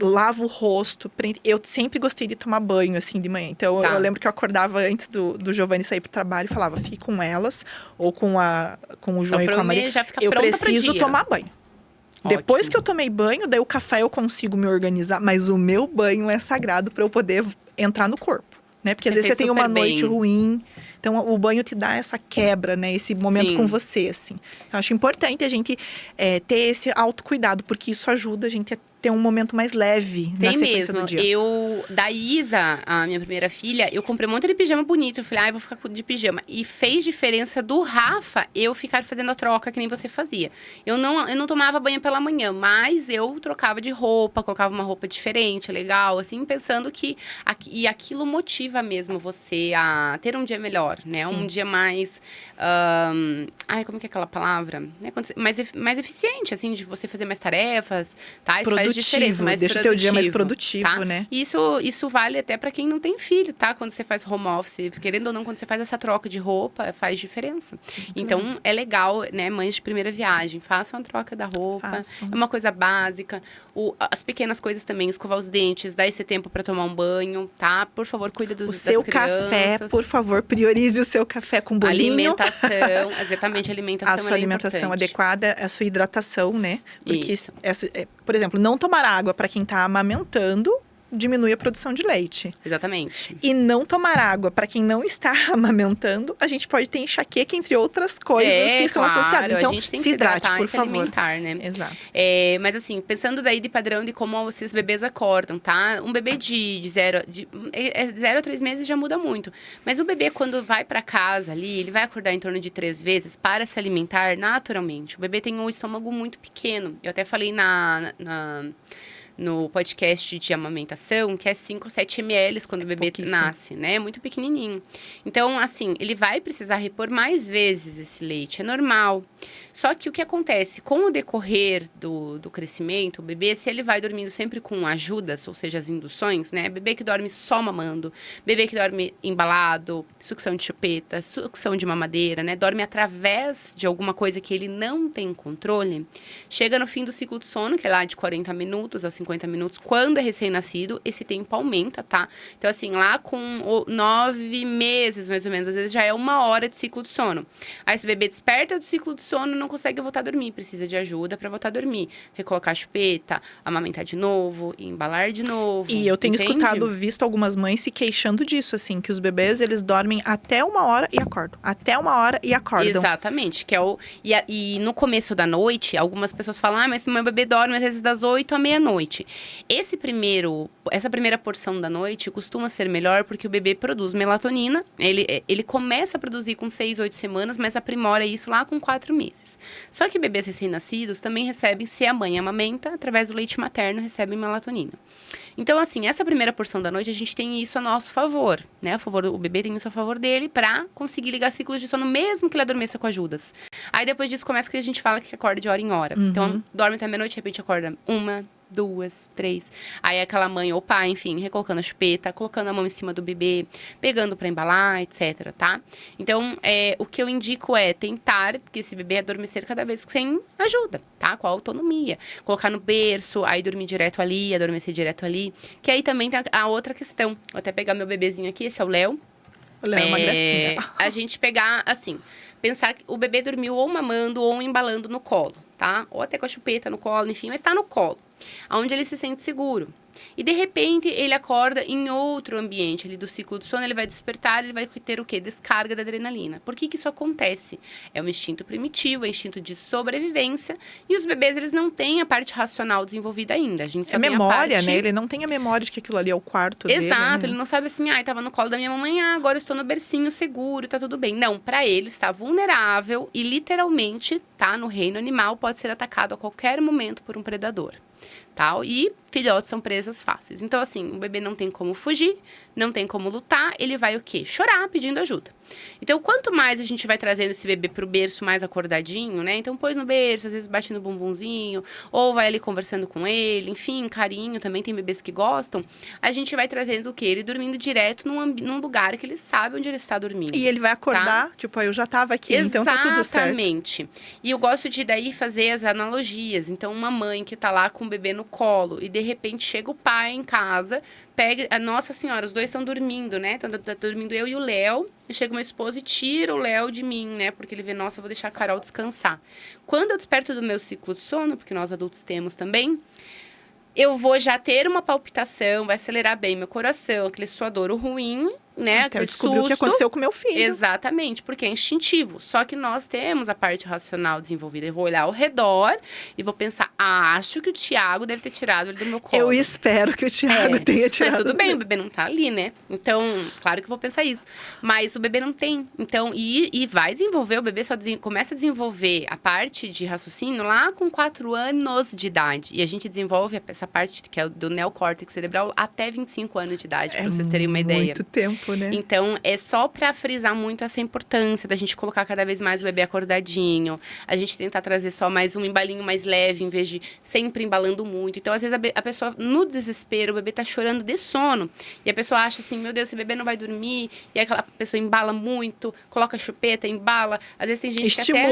lava o rosto. Eu sempre gostei de tomar banho, assim, de manhã. Então, Tá. eu lembro que eu acordava antes do Giovanni sair pro trabalho e falava, fique com elas, ou com o João e pra com a eu Maria. já ficar Eu pronta pro preciso dia. tomar banho. Depois Ótimo. que eu tomei banho, daí o café eu consigo me organizar, mas o meu banho é sagrado para eu poder entrar no corpo, né? Porque às Você vezes você fez tem uma super bem. noite ruim, então o banho te dá essa quebra, né? Esse momento Sim. com você, assim. Então, eu acho importante a gente ter esse autocuidado, porque isso ajuda a gente a ter um momento mais leve na Tem sequência mesmo. do dia. Da Isa, a minha primeira filha, eu comprei um monte de pijama bonito. Eu falei, eu vou ficar de pijama. E fez diferença do Rafa eu ficar fazendo a troca que nem você fazia. Eu não tomava banho pela manhã, mas eu trocava de roupa, colocava uma roupa diferente, legal, assim, pensando que e aquilo motiva mesmo você a ter um dia melhor, né? Sim. Um dia mais. Como que é aquela palavra? Né? Mais eficiente, assim, de você fazer mais tarefas, tá? Isso faz diferença, mais deixa o teu dia mais produtivo, tá? né? Isso vale até pra quem não tem filho, tá? Quando você faz home office, querendo ou não, quando você faz essa troca de roupa, faz diferença. Então, é legal, né, mães de primeira viagem, façam a troca da roupa. Façam. É uma coisa básica. As pequenas coisas também, escovar os dentes, dar esse tempo pra tomar um banho, tá? Por favor, cuida O das seu crianças. café, por favor, priorize o seu café com bolinho. Alimentação, exatamente, alimentação A sua alimentação importante. adequada, a sua hidratação, né? Porque, Isso. por exemplo, não tomar água para quem tá amamentando diminui a produção de leite. Exatamente. E não tomar água para quem não está amamentando, a gente pode ter enxaqueca, entre outras coisas que estão associadas. Então, a gente tem que se hidrate, hidratar por e se favor. alimentar, né? Exato. Mas assim, pensando daí de padrão de como esses bebês acordam, tá? Um bebê de 0 a 3 meses já muda muito. Mas o bebê, quando vai pra casa ali, ele vai acordar em torno de 3 vezes para se alimentar naturalmente. O bebê tem um estômago muito pequeno. Eu até falei no podcast de amamentação, que é 5 ou 7 ml quando o bebê pouquíssimo. nasce, né? Muito pequenininho. Então, assim, ele vai precisar repor mais vezes esse leite, é normal. Só que o que acontece, com o decorrer do crescimento, o bebê, se ele vai dormindo sempre com ajudas, ou seja, as induções, né? Bebê que dorme só mamando, bebê que dorme embalado, sucção de chupeta, sucção de mamadeira, né? Dorme através de alguma coisa que ele não tem controle. Chega no fim do ciclo de sono, que é lá de 40 minutos a 50 50 minutos. Quando é recém-nascido, esse tempo aumenta, tá? Então, assim, lá com 9 meses, mais ou menos, às vezes já é 1 hora de ciclo de sono. Aí esse bebê desperta do ciclo de sono, não consegue voltar a dormir, precisa de ajuda para voltar a dormir. Recolocar a chupeta, amamentar de novo, embalar de novo. E eu tenho entende? visto algumas mães se queixando disso, assim, que os bebês, eles dormem até 1 hora e acordam. Até 1 hora e acordam. Exatamente, que é o... E no começo da noite, algumas pessoas falam, mas meu bebê dorme às vezes das 8 à meia-noite. Essa primeira porção da noite costuma ser melhor porque o bebê produz melatonina. Ele começa a produzir com 6, 8 semanas, mas aprimora isso lá com 4 meses. Só que bebês recém-nascidos também recebem, se a mãe amamenta, através do leite materno, recebem melatonina. Então, assim, essa primeira porção da noite, a gente tem isso a nosso favor, né? O bebê tem isso a favor dele pra conseguir ligar ciclos de sono, mesmo que ele adormeça com ajudas. Aí, depois disso, começa que a gente fala que acorda de hora em hora. Então, dorme até meia-noite, de repente acorda 1, 2, 3. Aí aquela mãe ou pai, enfim, recolocando a chupeta, colocando a mão em cima do bebê, pegando pra embalar, etc, tá? Então, o que eu indico é tentar que esse bebê adormecer cada vez sem ajuda, tá? Com a autonomia. Colocar no berço, aí dormir direto ali, adormecer direto ali. Que aí também tem a outra questão. Vou até pegar meu bebezinho aqui, esse é o Léo. O Léo é uma gracinha. A gente pegar, assim, pensar que o bebê dormiu ou mamando ou embalando no colo, tá? Ou até com a chupeta no colo, enfim, mas tá no colo. Onde ele se sente seguro. E, de repente, ele acorda em outro ambiente ali do ciclo do sono, ele vai despertar, ele vai ter o quê? Descarga da adrenalina. Por que isso acontece? É um instinto primitivo, é um instinto de sobrevivência, e os bebês, eles não têm a parte racional desenvolvida ainda. A gente só tem memória, a parte... né? Ele não tem a memória de que aquilo ali é o quarto dele. Exato, ele não sabe assim, tava no colo da minha mamãe, agora eu estou no bercinho seguro, tá tudo bem. Não, pra ele está vulnerável e, literalmente, tá, no reino animal, pode ser atacado a qualquer momento por um predador. Tal, e filhotes são presas fáceis. Então, assim, o bebê não tem como fugir, não tem como lutar, ele vai o quê? Chorar pedindo ajuda. Então, quanto mais a gente vai trazendo esse bebê pro berço mais acordadinho, né? Então, pôs no berço, às vezes bate no bumbumzinho, ou vai ali conversando com ele, enfim, carinho, também tem bebês que gostam. A gente vai trazendo o quê? Ele dormindo direto num lugar que ele sabe onde ele está dormindo. E ele vai acordar, tipo, eu já tava aqui, então tá tudo certo. Exatamente. E eu gosto de daí fazer as analogias. Então, uma mãe que tá lá com o bebê no colo e de repente chega o pai em casa, pega, Nossa Senhora, os dois estão dormindo, né? Tá dormindo eu e o Léo. E chega uma esposa e tira o Léo de mim, né? Porque ele vê, nossa, eu vou deixar a Carol descansar. Quando eu desperto do meu ciclo de sono, porque nós adultos temos também, eu vou já ter uma palpitação, vai acelerar bem meu coração, aquele suadouro ruim, né? Até eu descobri o que aconteceu com meu filho. Exatamente, porque é instintivo. Só que nós temos a parte racional desenvolvida. Eu vou olhar ao redor e vou pensar, acho que o Thiago deve ter tirado ele do meu colo. Eu espero que o Thiago tenha tirado. Mas tudo bem, o bebê não tá ali, né? Então, claro que eu vou pensar isso. Mas o bebê não tem. Então, e vai desenvolver, o bebê começa a desenvolver a parte de raciocínio lá com 4 anos de idade. E a gente desenvolve essa parte que é do neocórtex cerebral até 25 anos de idade, pra vocês terem uma ideia. Muito tempo, né? Então, é só pra frisar muito essa importância da gente colocar cada vez mais o bebê acordadinho. A gente tentar trazer só mais um embalinho mais leve, em vez de sempre embalando muito. Então, às vezes, a pessoa, no desespero, o bebê tá chorando de sono. E a pessoa acha assim, meu Deus, esse bebê não vai dormir. E aí, aquela pessoa embala muito, coloca a chupeta, embala. Às vezes, tem gente que até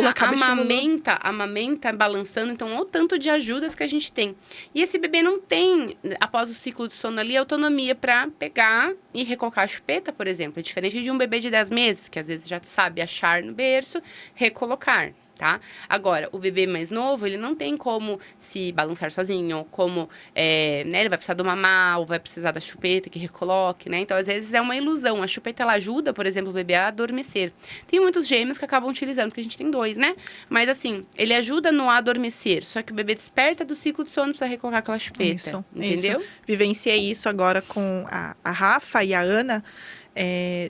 amamenta balançando. Então, olha o tanto de ajudas que a gente tem. E esse bebê não tem, após o ciclo de sono ali, autonomia pra pegar e recolocar a chupeta, por exemplo. É diferente de um bebê de 10 meses, que às vezes já sabe achar no berço, recolocar, tá? Agora, o bebê mais novo, ele não tem como se balançar sozinho, como, né, ele vai precisar do mamar, ou vai precisar da chupeta que recoloque, né? Então, às vezes, é uma ilusão. A chupeta, ela ajuda, por exemplo, o bebê a adormecer. Tem muitos gêmeos que acabam utilizando, porque a gente tem 2, né? Mas, assim, ele ajuda no adormecer, só que o bebê desperta do ciclo de sono, precisa recolocar aquela chupeta, entendeu? Isso. Vivenciei isso agora com a Rafa e a Ana.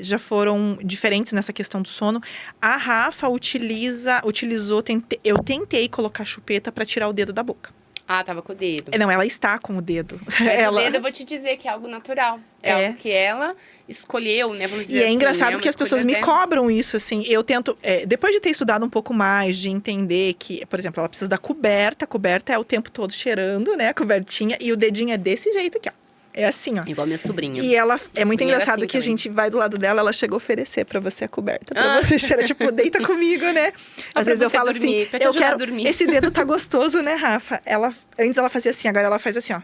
Já foram diferentes nessa questão do sono. A Rafa utilizou, eu tentei colocar chupeta para tirar o dedo da boca. Ah, tava com o dedo. Não, ela está com o dedo. Mas o dedo, eu vou te dizer que é algo natural. É algo que ela escolheu, né? Vamos dizer e é assim, engraçado que as pessoas me cobram isso, assim. Eu tento, depois de ter estudado um pouco mais, de entender que, por exemplo, ela precisa da coberta. A coberta é o tempo todo cheirando, né? A cobertinha. E o dedinho é desse jeito aqui, ó. É assim, ó. Igual minha sobrinha. E ela, é muito engraçado assim que também. A gente vai do lado dela, ela chega a oferecer pra você a coberta. Pra você cheirar, tipo, deita comigo, né? Às vezes eu falo dormir, assim, eu quero, esse dedo tá gostoso, né, Rafa? Antes ela fazia assim, agora ela faz assim, ó.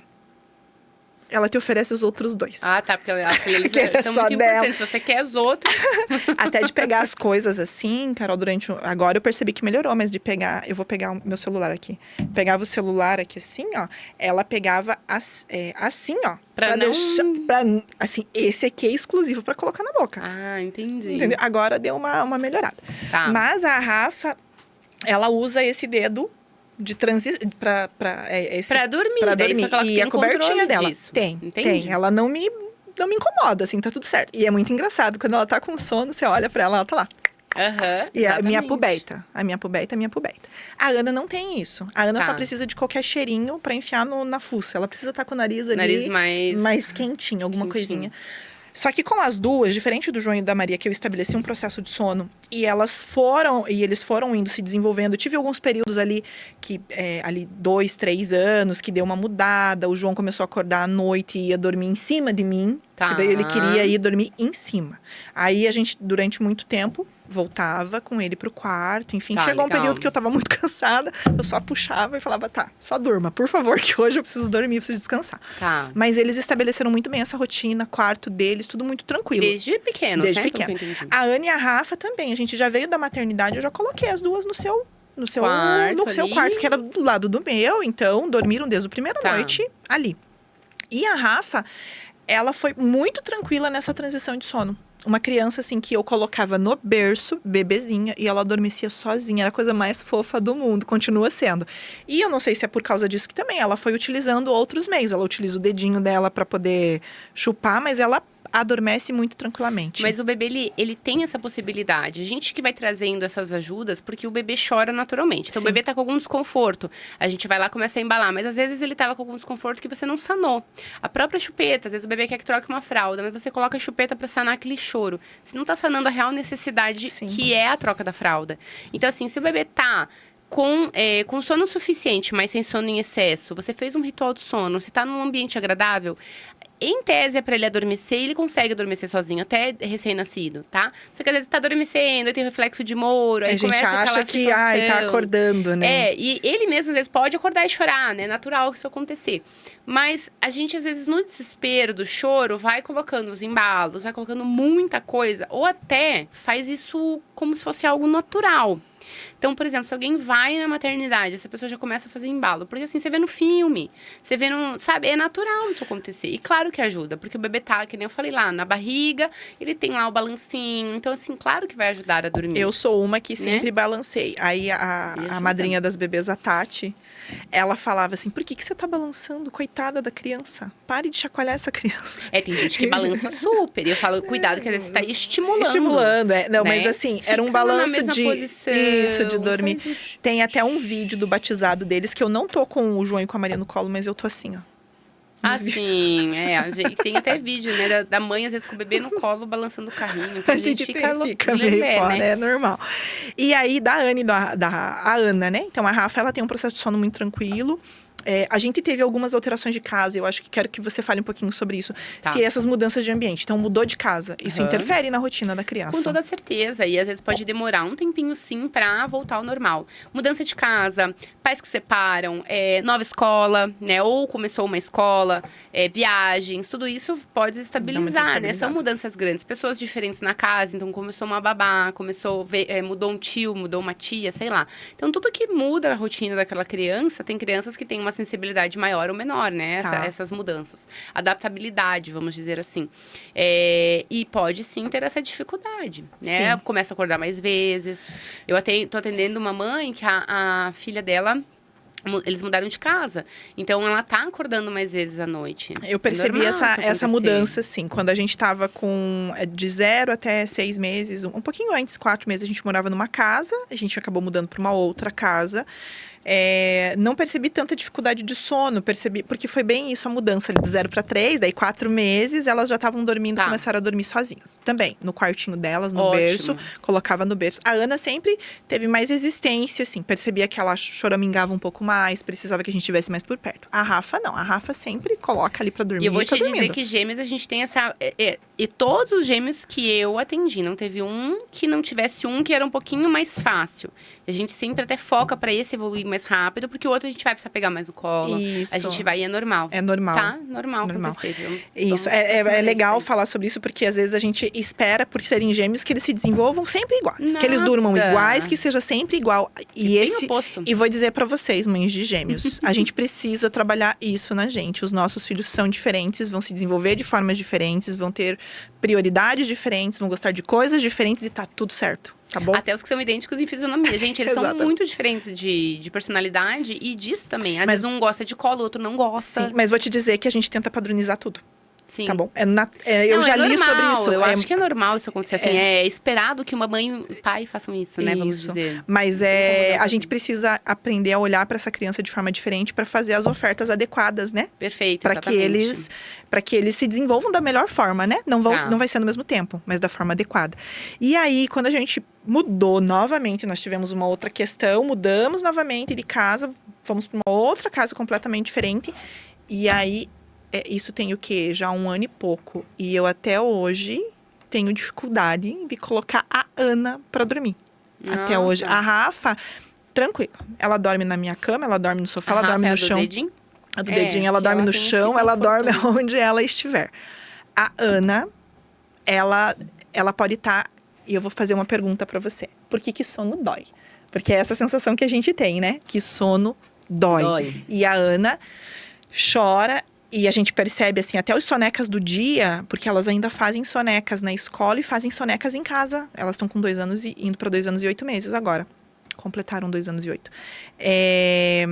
ela te oferece os outros 2. Ah, tá, porque eles Que é são só muito dela. importantes. Se você quer os outros… Até de pegar as coisas assim, Carol, agora eu percebi que melhorou, mas de pegar… Eu vou pegar o meu celular aqui. Pegava o celular aqui assim, ó. Ela pegava assim, ó. Pra não… assim, esse aqui é exclusivo pra colocar na boca. Ah, entendi. Entendeu? Agora deu uma melhorada. Tá. Mas a Rafa, ela usa esse dedo de pra Pra dormir, pra daí dormir. só que ela E tem a cobertinha controle dela. disso. Tem. Entendi. Ela não me incomoda, assim, tá tudo certo. E é muito engraçado. Quando ela tá com sono, você olha pra ela tá lá. Aham, E a minha exatamente. pubeita. A minha pubeita. A Ana não tem isso. A Ana Tá. só precisa de qualquer cheirinho pra enfiar na fuça. Ela precisa estar com o nariz ali. Nariz mais quentinho, alguma quentinho. coisinha. Só que com as duas, diferente do João e da Maria, que eu estabeleci um processo de sono, e eles foram indo se desenvolvendo. Eu tive alguns períodos ali, ali 2, 3 anos, que deu uma mudada. O João começou a acordar à noite e ia dormir em cima de mim. Tá. Que daí ele queria ir dormir em cima. Aí a gente, durante muito tempo, voltava com ele pro quarto. Enfim, Tá, chegou um legal. período que eu tava muito cansada. Eu só puxava e falava, tá, só durma, por favor, que hoje eu preciso dormir, eu preciso descansar. Tá. Mas eles estabeleceram muito bem essa rotina, quarto deles, tudo muito tranquilo. Desde pequenos, Desde né? pequeno. Pelo que eu entendi. A Ana e a Rafa também. A gente já veio da maternidade, eu já coloquei as duas no seu Quarto seu ali. quarto, que era do lado do meu. Então, dormiram desde a primeira Tá. noite ali. E a Rafa, ela foi muito tranquila nessa transição de sono. Uma criança, assim, que eu colocava no berço, bebezinha, e ela adormecia sozinha. Era a coisa mais fofa do mundo, continua sendo. E eu não sei se é por causa disso que também ela foi utilizando outros meios. Ela utiliza o dedinho dela para poder chupar, mas ela adormece muito tranquilamente. Mas o bebê, ele tem essa possibilidade. A gente que vai trazendo essas ajudas, porque o bebê chora naturalmente. Então, Sim. o bebê tá com algum desconforto. A gente vai lá e começa a embalar. Mas, às vezes, ele tava com algum desconforto que você não sanou. A própria chupeta. Às vezes, o bebê quer que troque uma fralda. Mas você coloca a chupeta pra sanar aquele choro. Você não tá sanando a real necessidade, Sim. que é a troca da fralda. Então, assim, se o bebê tá com sono suficiente, mas sem sono em excesso, você fez um ritual de sono, você tá num ambiente agradável, em tese é pra ele adormecer e ele consegue adormecer sozinho, até recém-nascido, tá? Só que às vezes tá adormecendo, aí tem reflexo de Moro, aí a gente começa acha aquela que situação. tá acordando, né? É, e ele mesmo às vezes pode acordar e chorar, né? É natural que isso acontecer. Mas a gente, às vezes, no desespero do choro, vai colocando os embalos, vai colocando muita coisa, ou até faz isso como se fosse algo natural. Então, por exemplo, se alguém vai na maternidade, essa pessoa já começa a fazer embalo. Porque assim, você vê no filme, você vê no… Sabe, é natural isso acontecer. E claro que ajuda, porque o bebê tá, que nem eu falei lá, na barriga, ele tem lá o balancinho. Então, assim, claro que vai ajudar a dormir. Eu sou uma que sempre balancei. Aí E a ajuda. madrinha das bebês, a Tati, ela falava assim, por que você tá balançando? Coitada da criança. Pare de chacoalhar essa criança. É, tem gente que balança super. E eu falo, cuidado, que às vezes você tá estimulando. Estimulando, Não, né? mas assim, era um Fica na balanço mesma de… posição, Isso, de dormir. faz Tem até um vídeo do batizado deles, que eu não tô com o João e com a Maria no colo, mas eu tô assim, ó. Assim, a gente tem até vídeo, né, da mãe, às vezes, com o bebê no colo, balançando o carrinho. Que A gente fica meio lelé, fora, né? é normal. E aí, da Ana e a Ana, né? Então, a Rafa, ela tem um processo de sono muito tranquilo. A gente teve algumas alterações de casa, eu acho que quero que você fale um pouquinho sobre isso. Tá. Se essas mudanças de ambiente, então mudou de casa, isso Aham. interfere na rotina da criança? Com toda certeza. E às vezes pode demorar um tempinho, sim, pra voltar ao normal. Mudança de casa, pais que separam, nova escola, né? Ou começou uma escola, viagens, tudo isso pode estabilizar, né? desestabilizada. São mudanças grandes. Pessoas diferentes na casa, então começou uma babá, mudou um tio, mudou uma tia, sei lá. Então tudo que muda a rotina daquela criança, tem crianças que têm uma sensibilidade maior ou menor, né? Tá. Essas mudanças. Adaptabilidade, vamos dizer assim. E pode sim ter essa dificuldade, né? Sim. Começa a acordar mais vezes. Eu tô atendendo uma mãe que a filha dela, eles mudaram de casa. Então, ela tá acordando mais vezes à noite. Eu percebi Normal isso essa acontecer. mudança, sim. Quando a gente tava com de 0 até 6 meses, um pouquinho antes, 4 meses, a gente morava numa casa. A gente acabou mudando para uma outra casa. Não percebi tanta dificuldade de sono, porque foi bem isso, a mudança ali de 0 para 3, daí 4 meses, elas já estavam dormindo, Tá. começaram a dormir sozinhas. Também, no quartinho delas, no Ótimo. berço, colocava no berço. A Ana sempre teve mais resistência, assim, percebia que ela choramingava um pouco mais, precisava que a gente estivesse mais por perto. A Rafa não, a Rafa sempre coloca ali para dormir. E eu vou tá te dizer dormindo. que gêmeos, a gente tem essa… E todos os gêmeos que eu atendi, não teve um que não tivesse um que era um pouquinho mais fácil. A gente sempre até foca para esse evoluir mais rápido, porque o outro a gente vai precisar pegar mais no colo. Isso. A gente vai e é normal. É normal. Tá? Normal acontecer. Isso, é legal falar sobre isso, porque às vezes a gente espera, por serem gêmeos, que eles se desenvolvam sempre iguais. Que eles durmam iguais, que seja sempre igual. E bem oposto. E vou dizer pra vocês, mães de gêmeos, a gente precisa trabalhar isso na gente. Os nossos filhos são diferentes, vão se desenvolver de formas diferentes, vão ter prioridades diferentes, vão gostar de coisas diferentes e tá tudo certo. Tá bom? Até os que são idênticos em fisionomia. Gente, eles são muito diferentes de personalidade e disso também. Às vezes um gosta de colo, o outro não gosta. Sim, mas vou te dizer que a gente tenta padronizar tudo. Sim. Tá bom? Eu já li sobre isso. Eu acho que é normal isso acontecer. Assim, é esperado que uma mãe e pai façam isso, né? Vamos dizer. Mas a gente precisa aprender a olhar para essa criança de forma diferente para fazer as ofertas adequadas, né? Perfeito, para que eles se desenvolvam da melhor forma, né? Não vai ser no mesmo tempo, mas da forma adequada. E aí, quando a gente mudou novamente, nós tivemos uma outra questão, mudamos novamente de casa, fomos para uma outra casa completamente diferente. E aí isso tem o quê? Já 1 ano e pouco. E eu até hoje tenho dificuldade de colocar a Ana pra dormir. Nossa. Até hoje. A Rafa, tranquila. Ela dorme na minha cama, ela dorme no sofá, ela dorme no chão. A do dedinho, ela dorme no chão, ela dorme onde ela estiver. A Ana, ela pode estar... E eu vou fazer uma pergunta pra você. Por que sono dói? Porque é essa sensação que a gente tem, né? Que sono dói. E a Ana chora. E a gente percebe, assim, até os sonecas do dia, porque elas ainda fazem sonecas na escola e fazem sonecas em casa. Elas estão com 2 anos e indo para 2 anos e 8 meses agora. Completaram 2 anos e 8. É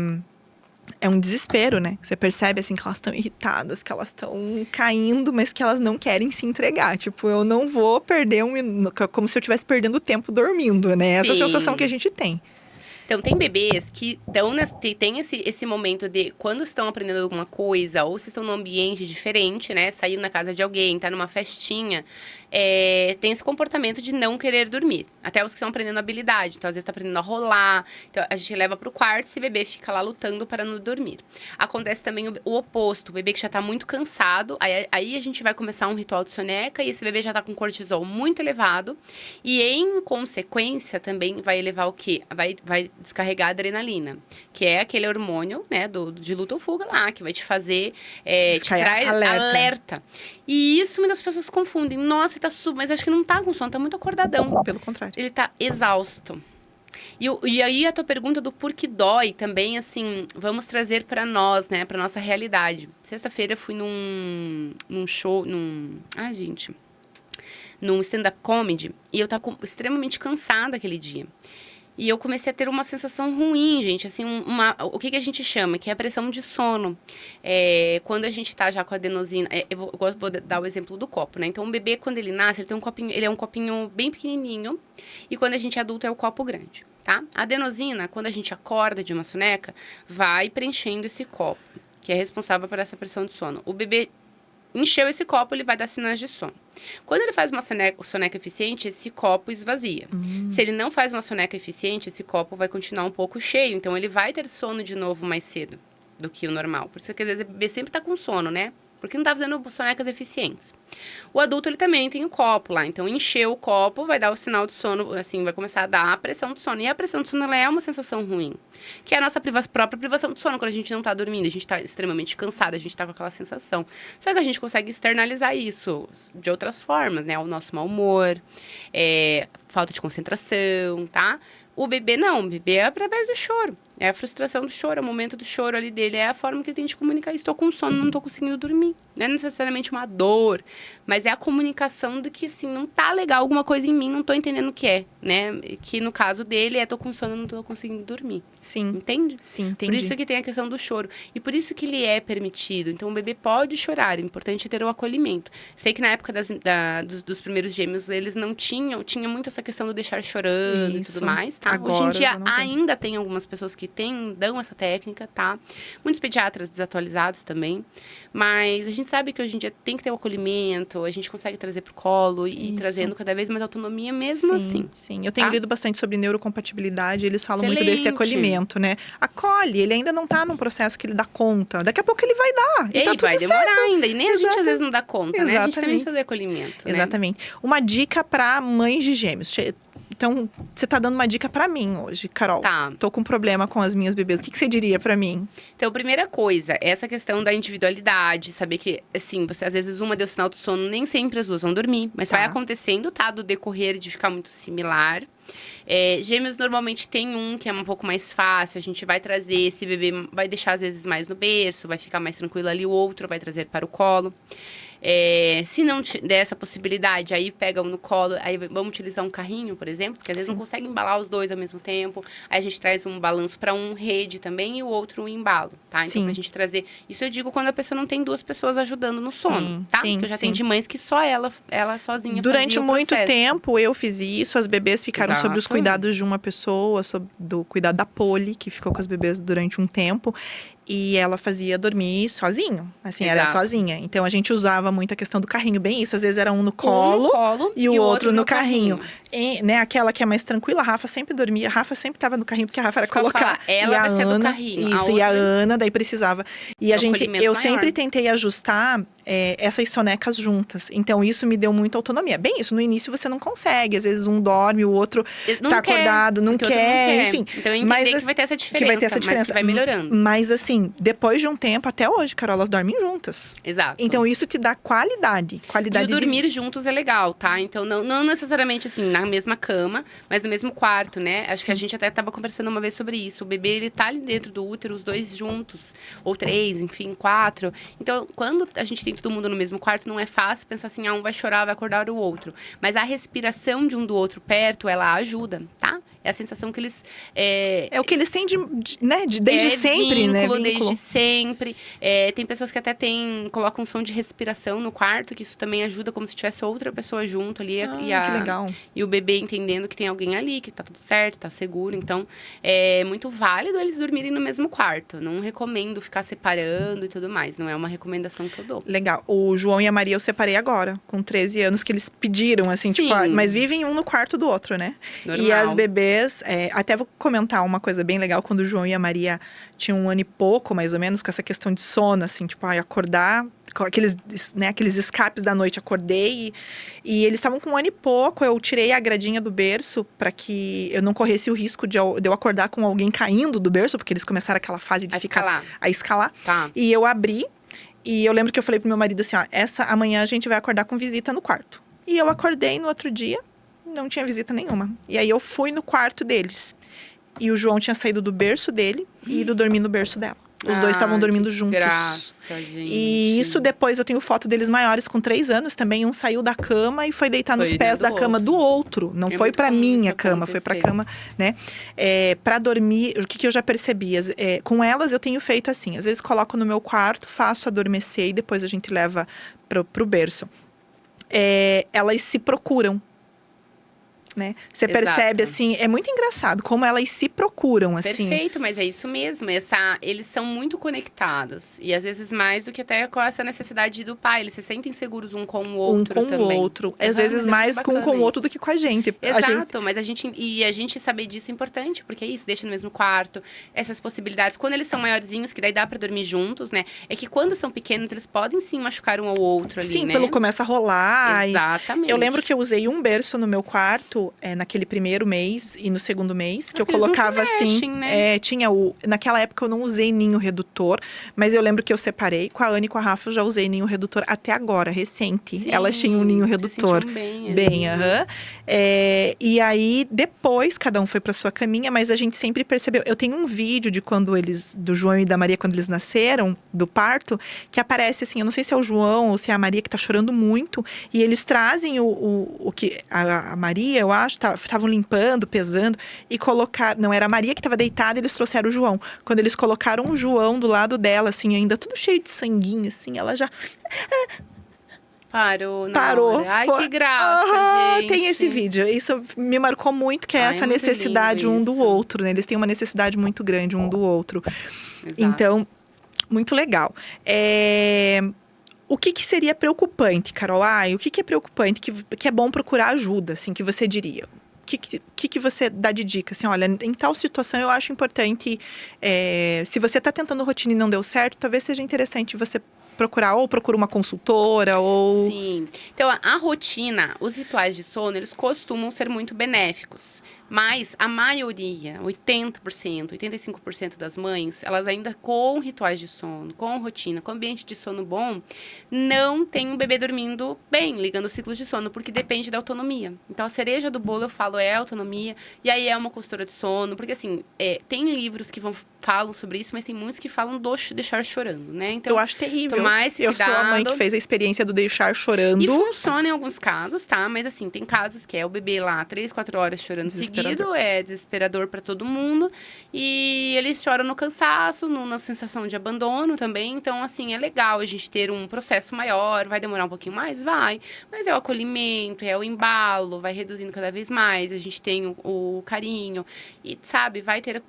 um desespero, né? Você percebe, assim, que elas estão irritadas, que elas estão caindo, mas que elas não querem se entregar. Tipo, eu não vou perder como se eu estivesse perdendo tempo dormindo, né? Essa sensação que a gente tem. Então, tem bebês que tem esse momento de quando estão aprendendo alguma coisa, ou se estão num ambiente diferente, né? Saiu na casa de alguém, tá numa festinha, tem esse comportamento de não querer dormir. Até os que estão aprendendo habilidade. Então, às vezes, tá aprendendo a rolar. Então, a gente leva pro quarto e esse bebê fica lá lutando para não dormir. Acontece também o oposto. O bebê que já tá muito cansado. Aí a gente vai começar um ritual de soneca e esse bebê já tá com cortisol muito elevado. E, em consequência, também vai elevar o quê? Vai descarregar a adrenalina, que é aquele hormônio, né, de luta ou fuga lá, que vai te fazer, te traz alerta. E isso muitas pessoas confundem. Nossa, ele tá mas acho que não tá com sono, tá muito acordadão. Pelo contrário. Ele tá exausto. E aí a tua pergunta do por que dói também, assim, vamos trazer para nós, né, para nossa realidade. Sexta-feira eu fui num show, num stand-up comedy, e eu tava extremamente cansada aquele dia. E eu comecei a ter uma sensação ruim, gente, assim, o que a gente chama, que é a pressão de sono. Quando a gente tá já com a adenosina, eu vou dar o exemplo do copo, né? Então, um bebê, quando ele nasce, ele tem um copinho, ele é um copinho bem pequenininho, e quando a gente é adulto, é o copo grande, tá? A adenosina, quando a gente acorda de uma soneca, vai preenchendo esse copo, que é responsável por essa pressão de sono. O bebê encheu esse copo, ele vai dar sinais de sono. Quando ele faz uma soneca eficiente, esse copo esvazia. Se ele não faz uma soneca eficiente, esse copo vai continuar um pouco cheio. Então, ele vai ter sono de novo mais cedo do que o normal. Por isso que, às vezes, o bebê sempre está com sono, né? Porque não está fazendo sonecas eficientes. O adulto, ele também tem o copo lá. Então, encheu o copo, vai dar o sinal de sono, assim, vai começar a dar a pressão de sono. E a pressão de sono, ela é uma sensação ruim. Que é a nossa própria privação de sono. Quando a gente não está dormindo, a gente está extremamente cansada, a gente está com aquela sensação. Só que a gente consegue externalizar isso de outras formas, né? O nosso mau humor, falta de concentração, tá? O bebê não, o bebê é através do choro. É a frustração do choro, é o momento do choro ali dele. É a forma que ele tem de comunicar. Estou com sono, não estou conseguindo dormir. Não é necessariamente uma dor, mas é a comunicação de que, assim, não tá legal alguma coisa em mim, não estou entendendo o que é, né? Que no caso dele estou com sono, não estou conseguindo dormir. Sim. Entende? Sim, entendi. Por isso que tem a questão do choro. E por isso que ele é permitido. Então, o bebê pode chorar. É importante ter o acolhimento. Sei que na época dos primeiros gêmeos, eles não tinha muito essa questão do deixar chorando e tudo mais, tá? Agora, hoje em dia, ainda tem algumas pessoas que dão essa técnica, tá? Muitos pediatras desatualizados também. Mas a gente sabe que hoje em dia tem que ter o acolhimento, a gente consegue trazer pro colo e ir trazendo cada vez mais autonomia mesmo assim. Sim, eu tenho lido bastante sobre neurocompatibilidade, eles falam muito desse acolhimento, né? Acolhe, ele ainda não tá num processo que ele dá conta. Daqui a pouco ele vai dar. E tá tudo vai demorar certo. ainda. E nem a gente às vezes não dá conta, né? A gente também precisa de acolhimento. Exatamente. Uma dica para mães de gêmeos. Então, você tá dando uma dica pra mim hoje, Carol. Tá. Tô com problema com as minhas bebês. O que você diria pra mim? Então, primeira coisa, essa questão da individualidade, saber que, assim, você às vezes uma deu sinal de sono, nem sempre as duas vão dormir, mas Tá. vai acontecendo, tá? Do decorrer de ficar muito similar. Gêmeos normalmente tem um que é um pouco mais fácil, a gente vai trazer esse bebê, vai deixar às vezes mais no berço, vai ficar mais tranquilo ali, o outro vai trazer para o colo. Se não der essa possibilidade, aí pega um no colo, aí vamos utilizar um carrinho, por exemplo, porque às vezes Sim. não consegue embalar os dois ao mesmo tempo. Aí a gente traz um balanço para um rede também e o outro um embalo, tá? Então, Sim. pra gente trazer... Isso eu digo quando a pessoa não tem duas pessoas ajudando no sono, Sim, tá? sim, Porque eu já sim. atendi mães que só ela sozinha Durante fazia o muito processo. tempo eu fiz isso, as bebês ficaram sob os Exato. cuidados de uma pessoa, sob do cuidado da Poli, que ficou com as bebês durante um tempo. E ela fazia dormir sozinho, assim, era Exato. sozinha. Então a gente usava muito a questão do carrinho, bem isso. Às vezes era um no Um no colo colo e o outro no carrinho. E, né, aquela que é mais tranquila, a Rafa sempre dormia. A Rafa sempre tava no carrinho, porque a Rafa era Isso que eu ia colocar. falar, ela e a vai ser do Ana, carrinho, a isso, e a outra- Ana daí precisava. E a Do gente, acolhimento eu maior. sempre tentei ajustar essas sonecas juntas. Então isso me deu muita autonomia. Bem isso, no início você não consegue. Às vezes um dorme, o outro Não tá quer, acordado, não porque o outro quer, enfim. Então, eu entender Mas, que vai ter essa diferença, que vai ter essa mas diferença. que vai melhorando. Mas assim, depois de um tempo, até hoje, Carol, elas dormem juntas. Exato. Então isso te dá qualidade. E Qualidade o dormir juntos é legal, tá? Então, não necessariamente, assim, na mesma cama, mas no mesmo quarto, né? Acho que a gente até tava conversando uma vez sobre isso. O bebê, ele tá ali dentro do útero, os dois juntos. Ou 3, enfim, 4. Então, quando a gente tem todo mundo no mesmo quarto, não é fácil pensar assim, um vai chorar, vai acordar o outro. Mas a respiração de um do outro perto, ela ajuda, tá? É a sensação que eles... É o que eles têm desde sempre, né? Vínculo, desde sempre. Tem pessoas que até colocam um som de respiração no quarto, que isso também ajuda, como se tivesse outra pessoa junto ali. Que legal. E o bebê entendendo que tem alguém ali, que tá tudo certo, tá seguro. Então, é muito válido eles dormirem no mesmo quarto. Não recomendo ficar separando e tudo mais. Não é uma recomendação que eu dou. Legal. O João e a Maria eu separei agora, com 13 anos, que eles pediram, assim, tipo, Sim. mas vivem um no quarto do outro, né? Normal. E as bebês, até vou comentar uma coisa bem legal, quando o João e a Maria tinham 1 ano e pouco, mais ou menos, com essa questão de sono, assim, tipo, acordar, com aqueles escapes da noite, acordei e eles estavam com 1 ano e pouco, eu tirei a gradinha do berço para que eu não corresse o risco de eu acordar com alguém caindo do berço, porque eles começaram aquela fase de a escalar. Tá. E eu abri, e eu lembro que eu falei pro meu marido assim, amanhã a gente vai acordar com visita no quarto. E eu acordei no outro dia, não tinha visita nenhuma. E aí eu fui no quarto deles. E o João tinha saído do berço dele e ido dormir no berço dela. Os dois estavam dormindo juntos. Graça, gente. E isso depois eu tenho foto deles maiores com 3 anos também. Um saiu da cama e foi deitar nos pés da cama do outro. Não foi pra minha cama, foi pra cama, né? Pra dormir, o que eu já percebi? Com elas eu tenho feito assim. Às vezes coloco no meu quarto, faço adormecer e depois a gente leva pro berço. Elas se procuram. Né? Você percebe, assim, é muito engraçado como elas se procuram, assim. Perfeito, mas é isso mesmo. Eles são muito conectados. E às vezes mais do que até com essa necessidade do pai. Eles se sentem seguros um com o outro também. Um com o outro. Às vezes mais com o outro do que com a gente. Exato, mas a gente saber disso é importante. Porque é isso, deixa no mesmo quarto. Essas possibilidades. Quando eles são maiorzinhos, que daí dá pra dormir juntos, né? É que quando são pequenos, eles podem sim machucar um ao outro ali, sim, né? pelo começa a rolar. Exatamente. Eu lembro que eu usei um berço no meu quarto, naquele primeiro mês e no segundo mês, que eu eles não colocava se assim. mexem, né? Naquela época eu não usei ninho redutor, mas eu lembro que eu separei. Com a Ana e com a Rafa eu já usei ninho redutor até agora, recente. Sim, elas tinham um ninho se redutor. sentiam Bem, aham. E aí, depois, cada um foi pra sua caminha, mas a gente sempre percebeu. Eu tenho um vídeo de do João e da Maria, quando eles nasceram, do parto, que aparece assim, eu não sei se é o João ou se é a Maria que tá chorando muito, e eles trazem o que a Maria, eu acho, estavam limpando, pesando, e colocaram. Não, era a Maria que estava deitada, eles trouxeram o João. Quando eles colocaram o João do lado dela, assim, ainda tudo cheio de sanguinho, assim, ela já. Parou. Ai, Foi... que graça, gente. Tem esse vídeo. Isso me marcou muito, que é essa necessidade um do outro, né? Eles têm uma necessidade muito grande um do outro. Exato. Então, muito legal. O que seria preocupante, Carol? O que é preocupante, que é bom procurar ajuda, assim, que você diria? O que você dá de dica? Assim, olha, em tal situação eu acho importante, se você está tentando rotina e não deu certo, talvez seja interessante você procurar, ou procura uma consultora, ou... Sim. Então, a rotina, os rituais de sono, eles costumam ser muito benéficos. Mas a maioria, 80%, 85% das mães, elas ainda com rituais de sono, com rotina, com ambiente de sono bom, não tem um bebê dormindo bem, ligando os ciclos de sono, porque depende da autonomia. Então, a cereja do bolo, eu falo, é a autonomia, e aí é uma consultora de sono, porque assim, tem livros que falam sobre isso, mas tem muitos que falam do deixar chorando, né? Então, eu acho terrível. tomar esse eu cuidado. sou a mãe que fez a experiência do deixar chorando. E funciona em alguns casos, tá? Mas assim, tem casos que é o bebê lá 3, 4 horas chorando seguido, é desesperador para todo mundo. E eles choram no cansaço, na sensação de abandono também. Então, assim, é legal a gente ter um processo maior. Vai demorar um pouquinho mais? Vai. Mas é o acolhimento, é o embalo, vai reduzindo cada vez mais. A gente tem o carinho. E, sabe, vai ter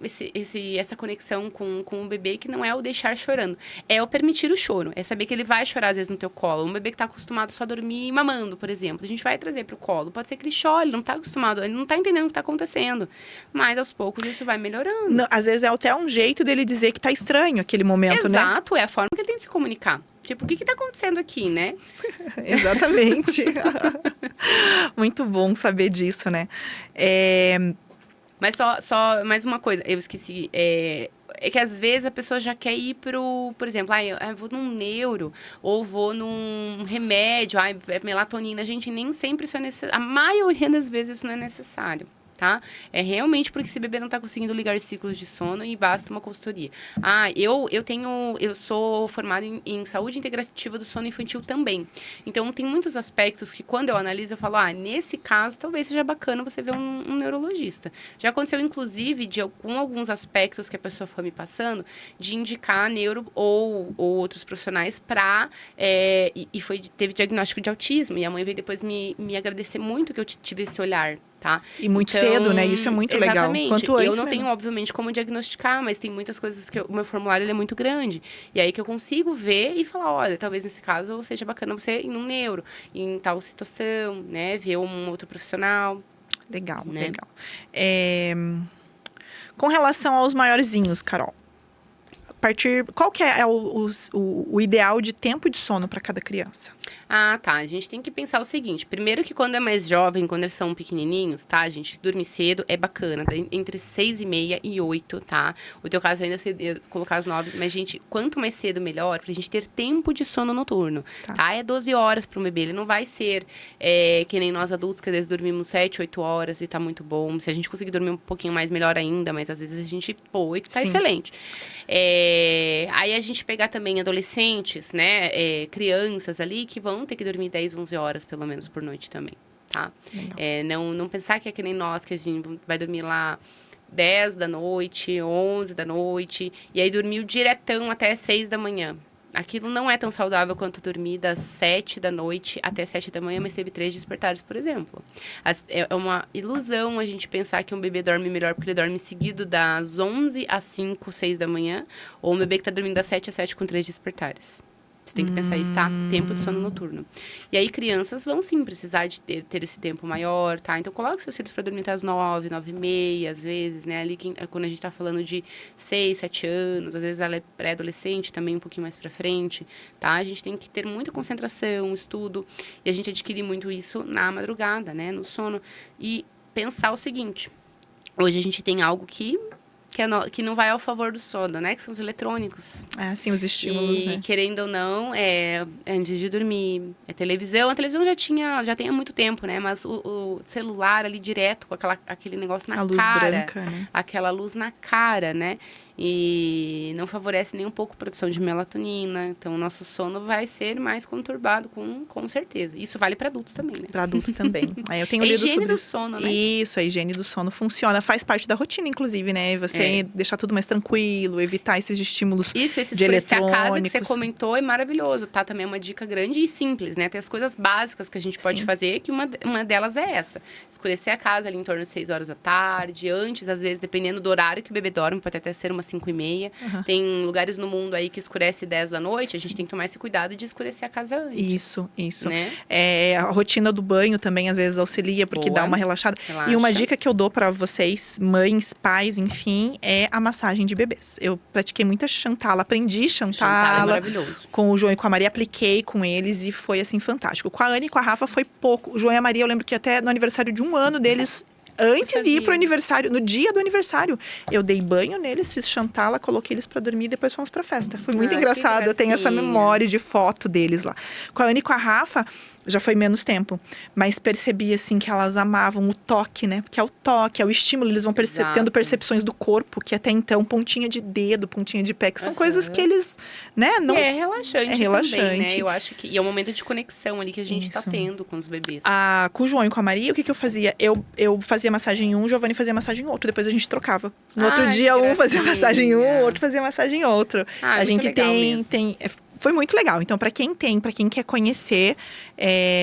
essa conexão com o bebê que não é o deixar chorando. É o permitir o choro. É saber que ele vai chorar, às vezes, no teu colo. Um bebê que tá acostumado só a dormir mamando, por exemplo. A gente vai trazer pro colo. Pode ser que ele chore, ele não tá acostumado, ele não tá entendendo o que tá acontecendo. Mas, aos poucos, isso vai melhorando. Não, às vezes é até um jeito dele dizer que tá estranho aquele momento, né? Exato, é a forma que ele tem de se comunicar. Tipo, o que tá acontecendo aqui, né? Exatamente. Muito bom saber disso, né? Mas só mais uma coisa, eu esqueci. É que às vezes a pessoa já quer ir por exemplo, eu vou num neuro, ou vou num remédio, é melatonina. Gente, nem sempre isso é necessário. A maioria das vezes isso não é necessário. Tá? É realmente porque esse bebê não está conseguindo ligar ciclos de sono e basta uma consultoria. Eu sou formada em saúde integrativa do sono infantil também. Então, tem muitos aspectos que quando eu analiso, eu falo, nesse caso, talvez seja bacana você ver um neurologista. Já aconteceu, inclusive, com alguns aspectos que a pessoa foi me passando, de indicar neuro ou outros profissionais teve diagnóstico de autismo. E a mãe veio depois me agradecer muito que eu tive esse olhar. Tá? E muito cedo, né? Isso é muito legal. Quanto antes, eu não tenho, obviamente, como diagnosticar, mas tem muitas coisas que o meu formulário ele é muito grande. E aí que eu consigo ver e falar, olha, talvez nesse caso seja bacana você ir num neuro, em tal situação, né? Ver um outro profissional. Legal, né? legal. Com relação aos maiorzinhos, Carol, qual que é o ideal de tempo de sono para cada criança? Tá. A gente tem que pensar o seguinte. Primeiro que quando é mais jovem, quando eles são pequenininhos, tá? A gente dormir cedo é bacana. Entre 6h30 e 8, tá? O teu caso ainda é colocar as 9. Mas, gente, quanto mais cedo, melhor. Pra gente ter tempo de sono noturno, tá? É 12 horas pro bebê. Ele não vai ser que nem nós adultos, que às vezes dormimos 7, 8 horas e tá muito bom. Se a gente conseguir dormir um pouquinho mais, melhor ainda. Mas, às vezes, a gente... 8 tá excelente. Aí, a gente pegar também adolescentes, né? Crianças ali que vão ter que dormir 10, 11 horas, pelo menos, por noite também, tá? Não pensar que é que nem nós, que a gente vai dormir lá 10 da noite, 11 da noite, e aí dormiu diretão até 6 da manhã. Aquilo não é tão saudável quanto dormir das 7 da noite até 7 da manhã, mas teve 3 despertares, por exemplo. É uma ilusão a gente pensar que um bebê dorme melhor porque ele dorme seguido das 11 às 5, 6 da manhã, ou um bebê que está dormindo das 7 às 7 com 3 despertares. Você tem que pensar isso, tá? Tempo de sono noturno. E aí, crianças vão sim precisar de ter esse tempo maior, tá? Então, coloque seus filhos para dormir até as 9, 9h30, às vezes, né? Ali, quando a gente tá falando de 6, 7 anos, às vezes ela é pré-adolescente também, um pouquinho mais pra frente, tá? A gente tem que ter muita concentração, estudo, e a gente adquire muito isso na madrugada, né? No sono. E pensar o seguinte, hoje a gente tem algo que não vai ao favor do sono, né? Que são os eletrônicos. Sim, os estímulos, né? Querendo ou não, antes de dormir, televisão. A televisão já tem há muito tempo, né? Mas o celular ali direto, com aquele negócio na cara. A luz branca, né? Aquela luz na cara, né? E não favorece nem um pouco a produção de melatonina. Então, o nosso sono vai ser mais conturbado, com certeza. Isso vale para adultos também, né? Para adultos também. Eu tenho lido sobre a higiene do sono, né? Isso, a higiene do sono funciona. Faz parte da rotina, inclusive, né? Você deixar tudo mais tranquilo, evitar esses estímulos de eletrônicos. A casa que você comentou é maravilhoso, tá? Também é uma dica grande e simples, né? Tem as coisas básicas que a gente pode fazer, que uma delas é essa. Escurecer a casa ali em torno de 6 horas da tarde. Antes, às vezes, dependendo do horário que o bebê dorme, pode até ser 5h30. Tem lugares no mundo aí que escurece 10 da noite. A gente tem que tomar esse cuidado de escurecer a casa antes. Isso. Né? A rotina do banho também, às vezes, auxilia, porque dá uma relaxada. Relaxa. E uma dica que eu dou para vocês, mães, pais, enfim, é a massagem de bebês. Eu pratiquei muita Chantala, aprendi Chantala é maravilhoso. com o João e com a Maria, apliquei com eles e foi, assim, fantástico. Com a Ana e com a Rafa foi pouco. O João e a Maria, eu lembro que até no aniversário de 1 ano deles, antes de ir pro aniversário, no dia do aniversário, eu dei banho neles, fiz Chantala, coloquei eles pra dormir e depois fomos pra festa. Foi muito engraçado, eu tenho essa memória de foto deles lá. Com a Ana e com a Rafa, já foi menos tempo, mas percebi, assim, que elas amavam o toque, né? Porque é o toque, é o estímulo, eles vão tendo percepções do corpo, que até então, pontinha de dedo, pontinha de pé, que são coisas que eles, né? Não... E é relaxante também, né? Eu acho que... E é um momento de conexão ali que a gente tá tendo com os bebês. Com o João e com a Maria, o que eu fazia? Eu fazia massagem em um, o Giovanni fazia massagem em outro, depois a gente trocava. No outro dia, um fazia massagem em um, o outro fazia massagem em outro. A gente tem foi muito legal. Então, para quem quer conhecer,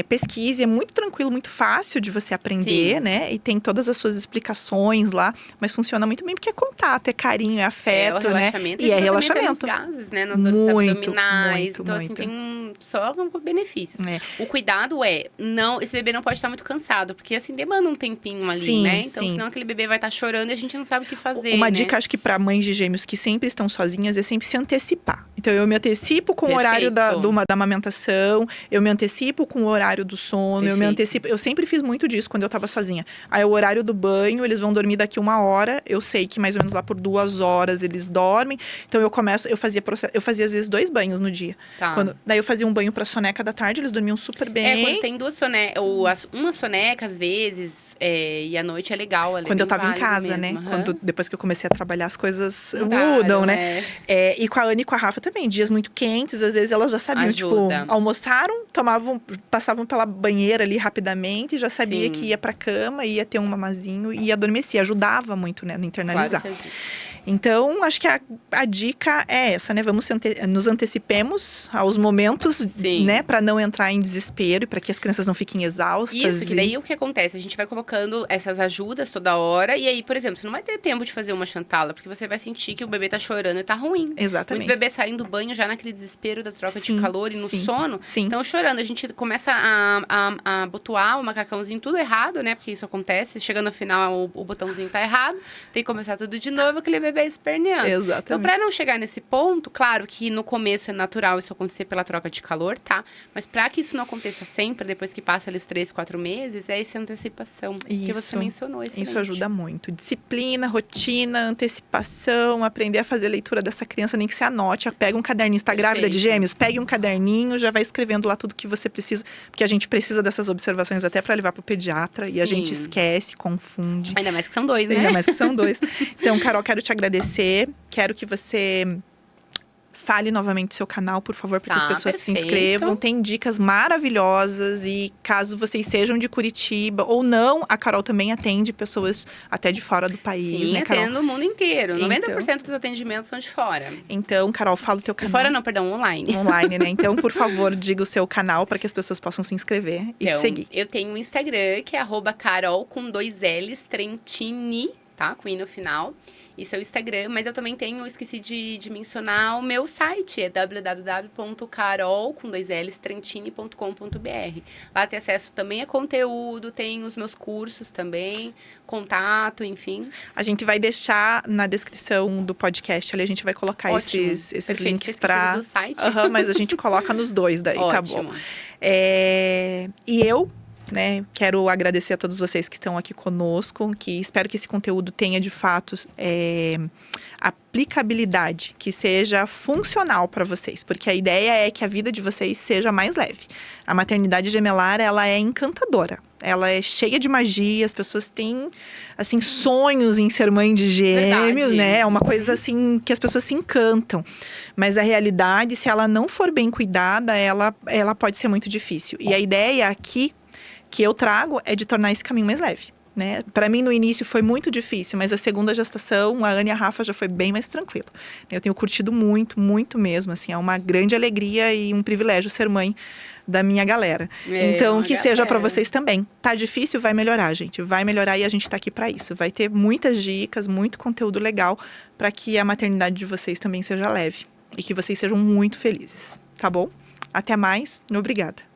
pesquise. É muito tranquilo, muito fácil de você aprender, né? E tem todas as suas explicações lá. Mas funciona muito bem porque é contato, é carinho, é afeto, né? E é relaxamento. Gases, né? Nas dores abdominais. Então, assim, tem só benefícios. O cuidado esse bebê não pode estar muito cansado. Porque, assim, demanda um tempinho ali, né? Então, senão aquele bebê vai estar chorando e a gente não sabe o que fazer, Uma dica, acho que para mães de gêmeos que sempre estão sozinhas, é sempre se antecipar. Então, eu me antecipo com o horário da amamentação, eu me antecipo com o horário do sono, eu sempre fiz muito disso quando eu tava sozinha. Aí o horário do banho, eles vão dormir daqui 1 hora, eu sei que mais ou menos lá por 2 horas eles dormem, então eu fazia às vezes 2 banhos no dia. Daí eu fazia um banho pra soneca da tarde, eles dormiam super bem. Quando tem 2 sonecas, ou uma soneca às vezes, e à noite é legal. Quando eu tava em casa, né? Depois que eu comecei a trabalhar, as coisas mudam, né? E com a Ana e com a Rafa também, dias muito quentes, às vezes elas já sabiam, tipo, almoçaram, passavam pela banheira ali rapidamente, já sabia que ia pra cama, ia ter um mamazinho e adormecia. Ajudava muito, né, no internalizar. Então, acho que a dica é essa, né? Nos antecipemos aos momentos, né? Pra não entrar em desespero e pra que as crianças não fiquem exaustas. Isso, que daí o que acontece? A gente vai colocando essas ajudas toda hora. E aí, por exemplo, você não vai ter tempo de fazer uma Chantala, porque você vai sentir que o bebê tá chorando e tá ruim. Exatamente. Muitos bebês saem do banho já naquele desespero da troca de calor e no sono. Então, chorando. A gente começa a abotoar o macacãozinho tudo errado, né? Porque isso acontece. Chegando no final, o botãozinho tá errado. Tem que começar tudo de novo, aquele bebê esperneando. Exatamente. Então, pra não chegar nesse ponto, claro que no começo é natural isso acontecer pela troca de calor, tá? Mas pra que isso não aconteça sempre, depois que passa ali os 3, 4 meses, é essa antecipação que você mencionou. Isso ajuda muito. Disciplina, rotina, antecipação, aprender a fazer leitura dessa criança, nem que você anote. Pega um caderninho, está grávida de gêmeos? Pegue um caderninho, já vai escrevendo lá tudo que você precisa. Porque a gente precisa dessas observações até pra levar pro pediatra. E a gente esquece, confunde. Ainda mais que são 2, né? Ainda mais que são 2. Então, Carol, quero te agradecer. Quero que você fale novamente do seu canal, por favor, para que as pessoas se inscrevam. Tem dicas maravilhosas e caso vocês sejam de Curitiba ou não, a Carol também atende pessoas até de fora do país, né, Carol? Atendo o mundo inteiro. 90% dos atendimentos são de fora. Então, Carol, fala o teu canal. De fora não, perdão, online. Online, né? Então, por favor, diga o seu canal para que as pessoas possam se inscrever e te seguir. Eu tenho um Instagram, que é @carol com 2 L's, Trentini, tá? Com I no final. Isso é o Instagram, mas eu também esqueci de mencionar o meu site, é www.carol.trentini.com.br. Lá tem acesso também a conteúdo, tem os meus cursos também, contato, enfim. A gente vai deixar na descrição do podcast, ali a gente vai colocar esses links para... do site. Mas a gente coloca nos 2 daí, tá bom. E eu... né, quero agradecer a todos vocês que estão aqui conosco, que espero que esse conteúdo tenha de fato aplicabilidade, que seja funcional para vocês, porque a ideia é que a vida de vocês seja mais leve. A maternidade gemelar, ela é encantadora, ela é cheia de magia, as pessoas têm, assim, sonhos em ser mãe de gêmeos, né? É uma coisa, assim, que as pessoas se encantam. Mas a realidade, se ela não for bem cuidada, ela pode ser muito difícil. E a ideia aqui que eu trago é de tornar esse caminho mais leve. né? Para mim, no início, foi muito difícil, mas a segunda gestação, a Ana e a Rafa já foi bem mais tranquilo. Eu tenho curtido muito, muito mesmo, assim, é uma grande alegria e um privilégio ser mãe da minha galera. Então, que seja para vocês também. Tá difícil? Vai melhorar, gente. Vai melhorar e a gente tá aqui para isso. Vai ter muitas dicas, muito conteúdo legal para que a maternidade de vocês também seja leve e que vocês sejam muito felizes, tá bom? Até mais. Obrigada.